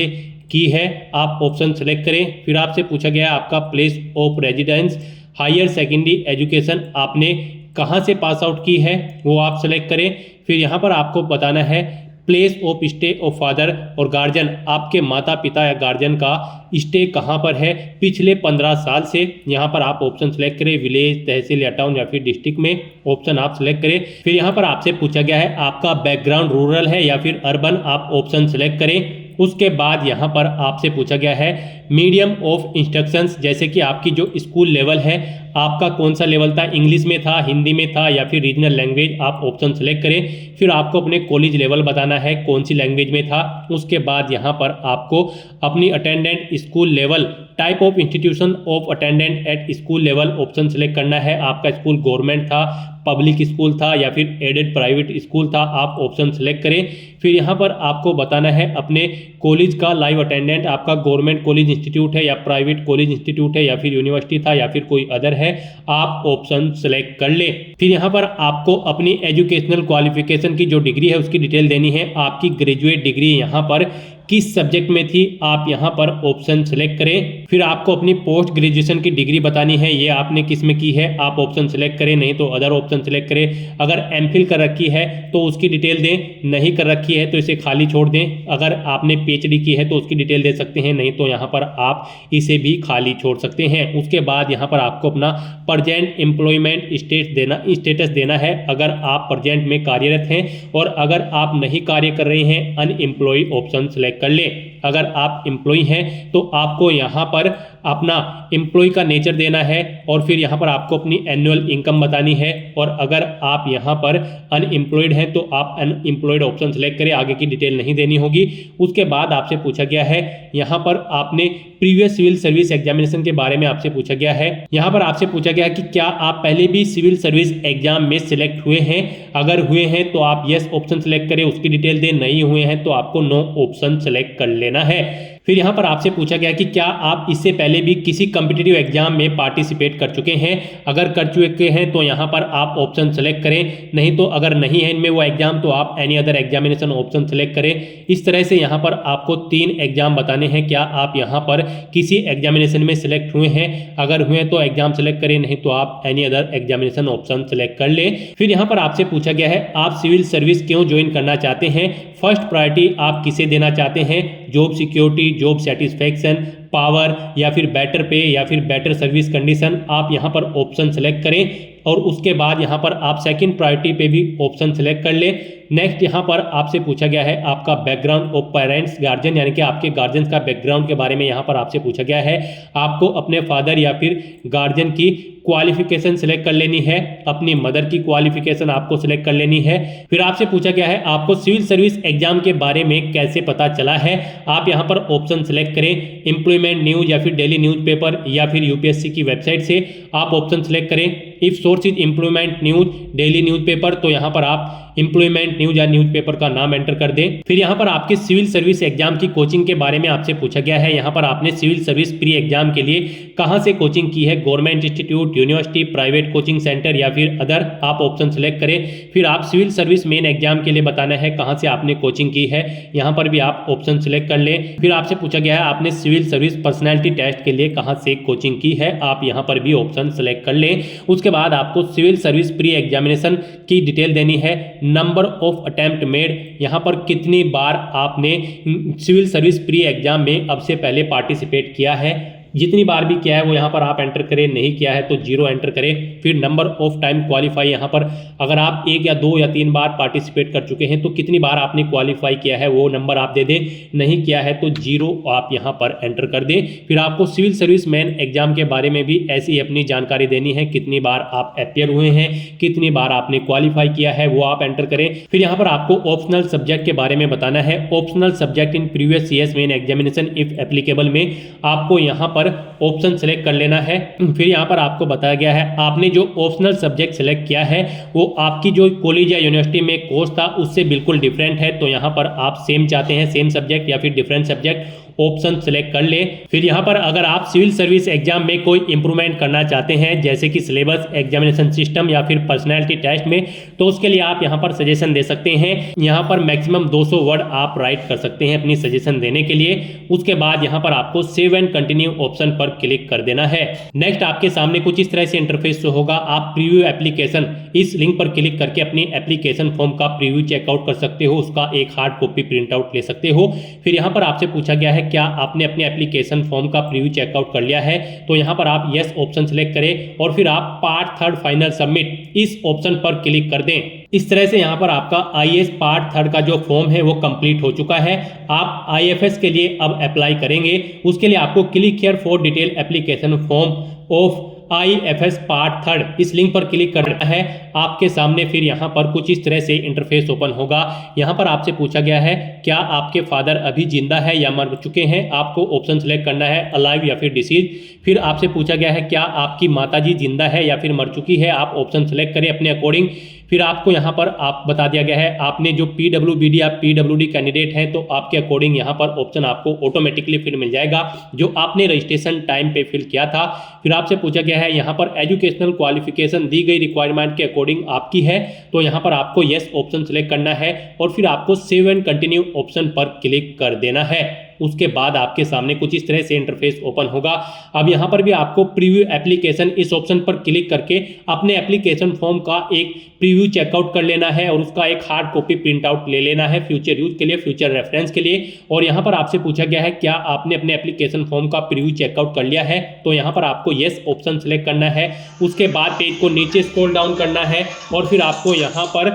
की है, आप ऑप्शन सेलेक्ट करें। फिर आपसे पूछा गया है आपका place of residence, higher secondary education आपने कहाँ से पास आउट की है वो आप सेलेक्ट करें। फिर यहाँ पर आपको बताना है place of stay of father और गार्जियन, आपके माता पिता या गार्जियन का स्टे कहाँ पर है पिछले 15 साल से, यहाँ पर आप ऑप्शन सेलेक्ट करें, विलेज, तहसील या टाउन या फिर डिस्ट्रिक्ट में ऑप्शन आप सेलेक्ट करें। फिर यहाँ पर आपसे पूछा गया है आपका बैकग्राउंड रूरल है या फिर अर्बन, आप ऑप्शन सेलेक्ट करें। उसके बाद यहाँ पर आपसे पूछा गया है मीडियम ऑफ इंस्ट्रक्शंस, जैसे कि आपकी जो स्कूल लेवल है आपका कौन सा लेवल था, इंग्लिश में था, हिंदी में था या फिर रीजनल लैंग्वेज, आप ऑप्शन सेलेक्ट करें। फिर आपको अपने कॉलेज लेवल बताना है कौन सी लैंग्वेज में था। उसके बाद यहाँ पर आपको अपनी attendant school level, type of institution of attendant at school level option select करना है। आपका स्कूल गवर्नमेंट था, पब्लिक स्कूल था या फिर एडेड प्राइवेट स्कूल था, आप ऑप्शन सेलेक्ट करें। फिर यहाँ पर आपको बताना है अपने कॉलेज का लाइव अटेंडेंट, आपका गवर्नमेंट कॉलेज इंस्टीट्यूट है या प्राइवेट कॉलेज इंस्टीट्यूट है या फिर यूनिवर्सिटी था या फिर कोई अदर है, आप ऑप्शन सेलेक्ट कर लें। फिर यहाँ पर आपको अपनी एजुकेशनल क्वालिफिकेशन की जो डिग्री है उसकी डिटेल देनी है। आपकी ग्रेजुएट डिग्री यहाँ पर किस सब्जेक्ट में थी, आप यहाँ पर ऑप्शन सेलेक्ट करें। फिर आपको अपनी पोस्ट ग्रेजुएशन की डिग्री बतानी है, ये आपने किस में की है, आप ऑप्शन सेलेक्ट करें, नहीं तो अदर ऑप्शन सेलेक्ट करें। अगर एमफिल कर रखी है तो उसकी डिटेल दें, नहीं कर रखी है तो इसे खाली छोड़ दें। अगर आपने पीएचडी की है तो उसकी डिटेल दे सकते हैं, नहीं तो यहाँ पर आप इसे भी खाली छोड़ सकते हैं। उसके बाद यहाँ पर आपको अपना प्रेजेंट एम्प्लॉयमेंट स्टेटस देना है, अगर आप प्रेजेंट में कार्यरत हैं, और अगर आप नहीं कार्य कर रहे हैं अनएम्प्लॉय ऑप्शन सेलेक्ट कर ले। अगर आप एम्प्लॉय हैं तो आपको यहाँ पर अपना एम्प्लॉय का नेचर देना है और फिर यहाँ पर आपको अपनी एनुअल इनकम बतानी है। और अगर आप यहाँ पर अनएम्प्लॉयड हैं तो आप अनएम्प्लॉयड ऑप्शन सेलेक्ट करें, आगे की डिटेल नहीं देनी होगी। उसके बाद आपसे पूछा गया है यहाँ पर आपने प्रीवियस सिविल सर्विस एग्जामिनेशन के बारे में आपसे पूछा गया है। यहाँ पर आपसे पूछा गया है कि क्या आप पहले भी सिविल सर्विस एग्जाम में सिलेक्ट हुए हैं, अगर हुए हैं तो आप यस ऑप्शन सेलेक्ट करें, उसकी डिटेल दें, नहीं हुए हैं तो आपको नो ऑप्शन सेलेक्ट कर लेना है। फिर यहाँ पर आपसे पूछा गया कि क्या आप इससे पहले भी किसी कॉम्पिटिटिव एग्जाम में पार्टिसिपेट कर चुके हैं, अगर कर चुके हैं तो यहाँ पर आप ऑप्शन सेलेक्ट करें, नहीं तो अगर नहीं है इनमें वो एग्जाम तो आप any other examination option select करें। इस तरह से यहाँ पर आपको 3 एग्जाम बताने हैं, क्या आप यहाँ पर किसी एग्जामिनेशन में सिलेक्ट हुए हैं, अगर हुए तो एग्जाम सेलेक्ट करें, नहीं तो आप any other examination option select कर लें। फिर यहाँ पर आपसे पूछा गया है आप सिविल सर्विस क्यों ज्वाइन करना चाहते हैं, फर्स्ट प्रायोरिटी आप किसे देना चाहते हैं, job security, job satisfaction, power या फिर बेटर पे या फिर बेटर सर्विस कंडीशन, आप यहाँ पर ऑप्शन सेलेक्ट करें। और उसके बाद यहाँ पर आप सेकंड प्रायोरिटी पे भी ऑप्शन सेलेक्ट कर लें। नेक्स्ट यहाँ पर आपसे पूछा गया है आपका बैकग्राउंड ऑफ पेरेंट्स गार्जियन, यानी कि आपके गार्जियंस का बैकग्राउंड के बारे में यहाँ पर आपसे पूछा गया है। आपको अपने फादर या फिर गार्जियन की क्वालिफिकेशन सिलेक्ट कर लेनी है, अपनी मदर की क्वालिफिकेशन आपको सिलेक्ट कर लेनी है। फिर आपसे पूछा गया है आपको सिविल सर्विस एग्जाम के बारे में कैसे पता चला है, आप यहाँ पर ऑप्शन सेलेक्ट करें, एम्प्लॉयमेंट न्यूज या फिर डेली न्यूज़पेपर या फिर यूपीएससी की वेबसाइट से आप ऑप्शन सेलेक्ट करें। If source is employment news, daily newspaper, तो यहाँ पर आप एम्प्लॉयमेंट न्यूज या न्यूज़पेपर का नाम एंटर कर दें। फिर यहाँ पर आपके सिविल सर्विस एग्जाम की कोचिंग के बारे में आपसे पूछा गया है, यहाँ पर आपने सिविल सर्विस प्री एग्जाम के लिए कहाँ से कोचिंग की है, government institute, university, private coaching centre या फिर अदर, आप ऑप्शन सेलेक्ट करें। फिर आप सिविल सर्विस मेन एग्जाम के लिए बताना है कहाँ से आपने कोचिंग की है, यहाँ पर भी आप ऑप्शन सेलेक्ट कर लें। फिर आपसे पूछा गया है आपने सिविल सर्विस पर्सनैलिटी टेस्ट के लिए कहाँ से कोचिंग की है, आप यहाँ पर भी ऑप्शन सेलेक्ट कर लें। उसके बाद आपको सिविल सर्विस प्री एग्जामिनेशन की डिटेल देनी है, नंबर ऑफ अटेम्प्ट मेड, यहाँ पर कितनी बार आपने सिविल सर्विस प्री एग्जाम में अब से पहले पार्टिसिपेट किया है, जितनी बार भी किया है वो यहाँ पर आप एंटर करें, नहीं किया है तो 0 एंटर करें। फिर नंबर ऑफ टाइम क्वालिफाई, यहाँ पर अगर आप 1 या 2 या 3 बार पार्टिसिपेट कर चुके हैं तो कितनी बार आपने क्वालिफाई किया है वो नंबर आप दे दें, नहीं किया है तो 0 आप यहाँ पर एंटर कर दें। फिर आपको सिविल सर्विस मैन एग्जाम के बारे में भी ऐसी ही अपनी जानकारी देनी है, कितनी बार आप अपियर हुए हैं, कितनी बार आपने क्वालिफाई किया है वो आप एंटर करें। फिर यहाँ पर आपको ऑप्शनल सब्जेक्ट के बारे में बताना है, optional subject in previous years main examination if applicable में आपको यहाँ ऑप्शन सेलेक्ट कर लेना है। फिर यहाँ पर आपको बताया गया है आपने जो ऑप्शनल सब्जेक्ट सेलेक्ट किया है वो आपकी जो कॉलेज या यूनिवर्सिटी में कोर्स था उससे बिल्कुल डिफरेंट है, तो यहाँ पर आप सेम चाहते हैं, सेम सब्जेक्ट या फिर डिफरेंट सब्जेक्ट, ऑप्शन सेलेक्ट कर ले। फिर यहाँ पर अगर आप सिविल सर्विस एग्जाम में कोई इंप्रूवमेंट करना चाहते हैं जैसे कि सिलेबस, एग्जामिनेशन सिस्टम या फिर पर्सनैलिटी टेस्ट में, तो उसके लिए आप यहाँ पर सजेशन दे सकते हैं। यहाँ पर मैक्सिमम 200 वर्ड आप राइट कर सकते हैं अपनी सजेशन देने के लिए। उसके बाद यहाँ पर आपको सेव एंड कंटिन्यू ऑप्शन पर क्लिक कर देना है। नेक्स्ट आपके सामने कुछ इस तरह से इंटरफेस शो होगा। आप प्रीव्यू एप्लीकेशन इस लिंक पर क्लिक करके अपनी एप्लीकेशन फॉर्म का प्रीव्यू चेकआउट कर सकते हो, उसका एक हार्ड कॉपी प्रिंट आउट ले सकते हो। फिर यहाँ पर आपसे पूछा गया है क्या आपने अपने एप्लीकेशन फॉर्म का प्रीव्यू चेकआउट कर लिया है, तो यहाँ पर आप यस ऑप्शन सेलेक्ट करें और फिर आप पार्ट 3 फाइनल सबमिट इस ऑप्शन पर क्लिक कर दें। इस तरह से यहाँ पर आपका आईएएस पार्ट 3 का जो फॉर्म है वो कंप्लीट हो चुका है। आप आईएफएस के लिए अब अप्लाई करेंगे। उसके लिए आपको click here for detail application form of IFS part 3 इस लिंक पर क्लिक करना है। आपके सामने फिर यहाँ पर कुछ इस तरह से इंटरफेस ओपन होगा। यहाँ पर आपसे पूछा गया है क्या आपके फादर अभी जिंदा है या मर चुके हैं। आपको ऑप्शन सेलेक्ट करना है अलाइव या फिर डिसीज। फिर आपसे पूछा गया है क्या आपकी माताजी जिंदा है या फिर मर चुकी है। आप ऑप्शन सेलेक्ट करें अपने अकॉर्डिंग। फिर आपको यहाँ पर आप बता दिया गया है आपने जो पीडब्ल्यूबीडी या पीडब्ल्यूडी कैंडिडेट हैं तो आपके अकॉर्डिंग यहाँ पर ऑप्शन आपको ऑटोमेटिकली फिर मिल जाएगा जो आपने रजिस्ट्रेशन टाइम पे फिल किया था। फिर आपसे पूछा गया है यहाँ पर एजुकेशनल क्वालिफिकेशन दी गई रिक्वायरमेंट के अकॉर्डिंग आपकी है, तो यहाँ पर आपको यस ऑप्शन सेलेक्ट करना है और फिर आपको सेव एंड कंटिन्यू ऑप्शन पर क्लिक कर देना है। उसके बाद आपके सामने कुछ इस तरह से इंटरफेस ओपन होगा। अब यहाँ पर भी आपको प्रीव्यू एप्लीकेशन इस ऑप्शन पर क्लिक करके अपने एप्लीकेशन फॉर्म का एक प्रीव्यू चेकआउट कर लेना है और उसका एक हार्ड कॉपी प्रिंट आउट ले लेना है फ्यूचर यूज के लिए, फ्यूचर रेफरेंस के लिए। और यहाँ पर आपसे पूछा गया है क्या आपने अपने एप्लीकेशन फॉर्म का प्रीव्यू चेकआउट कर लिया है, तो यहाँ पर आपको यस ऑप्शन सेलेक्ट करना है। उसके बाद पेज को नीचे स्क्रॉल डाउन करना है और फिर आपको यहाँ पर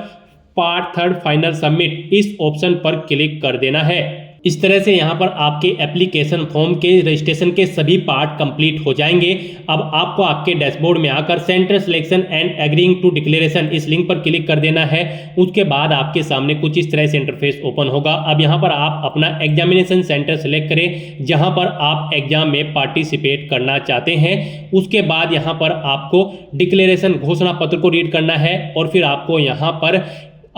पार्ट 3 फाइनल सबमिट इस ऑप्शन पर क्लिक कर देना है। इस तरह से यहाँ पर आपके एप्लीकेशन फॉर्म के रजिस्ट्रेशन के सभी पार्ट कंप्लीट हो जाएंगे। अब आपको आपके डैशबोर्ड में आकर centre selection and agreeing to declaration इस लिंक पर क्लिक कर देना है। उसके बाद आपके सामने कुछ इस तरह से इंटरफेस ओपन होगा। अब यहाँ पर आप अपना एग्जामिनेशन सेंटर सेलेक्ट करें जहाँ पर आप एग्जाम में पार्टिसिपेट करना चाहते हैं। उसके बाद यहाँ पर आपको डिक्लेरेशन घोषणा पत्र को रीड करना है और फिर आपको यहाँ पर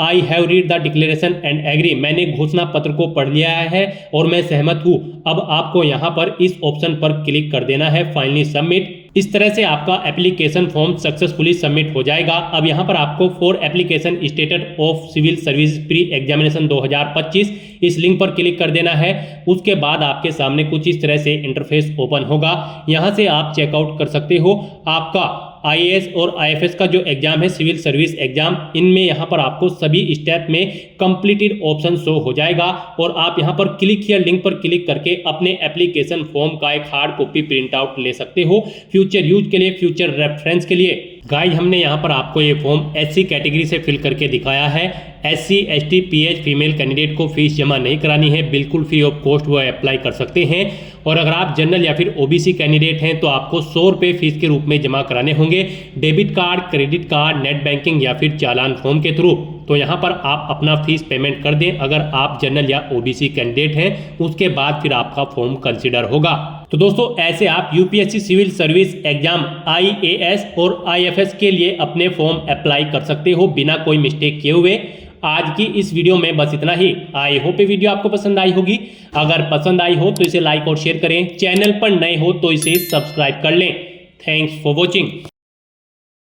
I have read the declaration and agree, मैंने घोषणा पत्र को पढ़ लिया है और मैं सहमत हूँ। अब आपको यहाँ पर इस ऑप्शन पर क्लिक कर देना है फाइनली सबमिट। इस तरह से आपका एप्लीकेशन फॉर्म सक्सेसफुली सबमिट हो जाएगा। अब यहाँ पर आपको for application status of civil service pre examination 2025 इस लिंक पर क्लिक कर देना है। उसके बाद आपके सामने कुछ इस तरह से इंटरफेस ओपन होगा। यहाँ से आप चेकआउट कर सकते हो आपका आईएएस और आईएफएस का जो एग्जाम है सिविल सर्विस एग्जाम, इनमें यहाँ पर आपको सभी स्टेप में कंप्लीटेड ऑप्शन शो हो जाएगा और आप यहाँ पर क्लिक हियर लिंक पर क्लिक करके अपने एप्लीकेशन फॉर्म का एक हार्ड कॉपी प्रिंट आउट ले सकते हो फ्यूचर यूज के लिए, फ्यूचर रेफरेंस के लिए। गाइस हमने यहाँ पर आपको ये फॉर्म एससी कैटेगरी से फिल करके दिखाया है। SC, ST, pH female candidate को फीस जमा नहीं करानी है, बिल्कुल फ्री ऑफ कॉस्ट वो अप्लाई कर सकते हैं। और अगर आप जनरल या फिर ओबीसी कैंडिडेट हैं तो आपको 100 रुपये फीस के रूप में जमा कराने होंगे debit card, credit card, net banking या फिर चालान फॉर्म के थ्रू। तो यहाँ पर आप अपना फीस पेमेंट कर दें अगर आप जनरल या ओबीसी कैंडिडेट हैं, उसके बाद फिर आपका फॉर्म कंसिडर होगा। तो दोस्तों ऐसे आप UPSC civil service exam IAS और आईएफएस के लिए अपने फॉर्म अप्लाई कर सकते हो बिना कोई मिस्टेक किए हुए। आज की इस वीडियो में बस इतना ही। आई होप ये वीडियो आपको पसंद आई होगी। अगर पसंद आई हो तो इसे लाइक और शेयर करें। चैनल पर नए हो तो इसे सब्सक्राइब कर लें। Thanks for watching.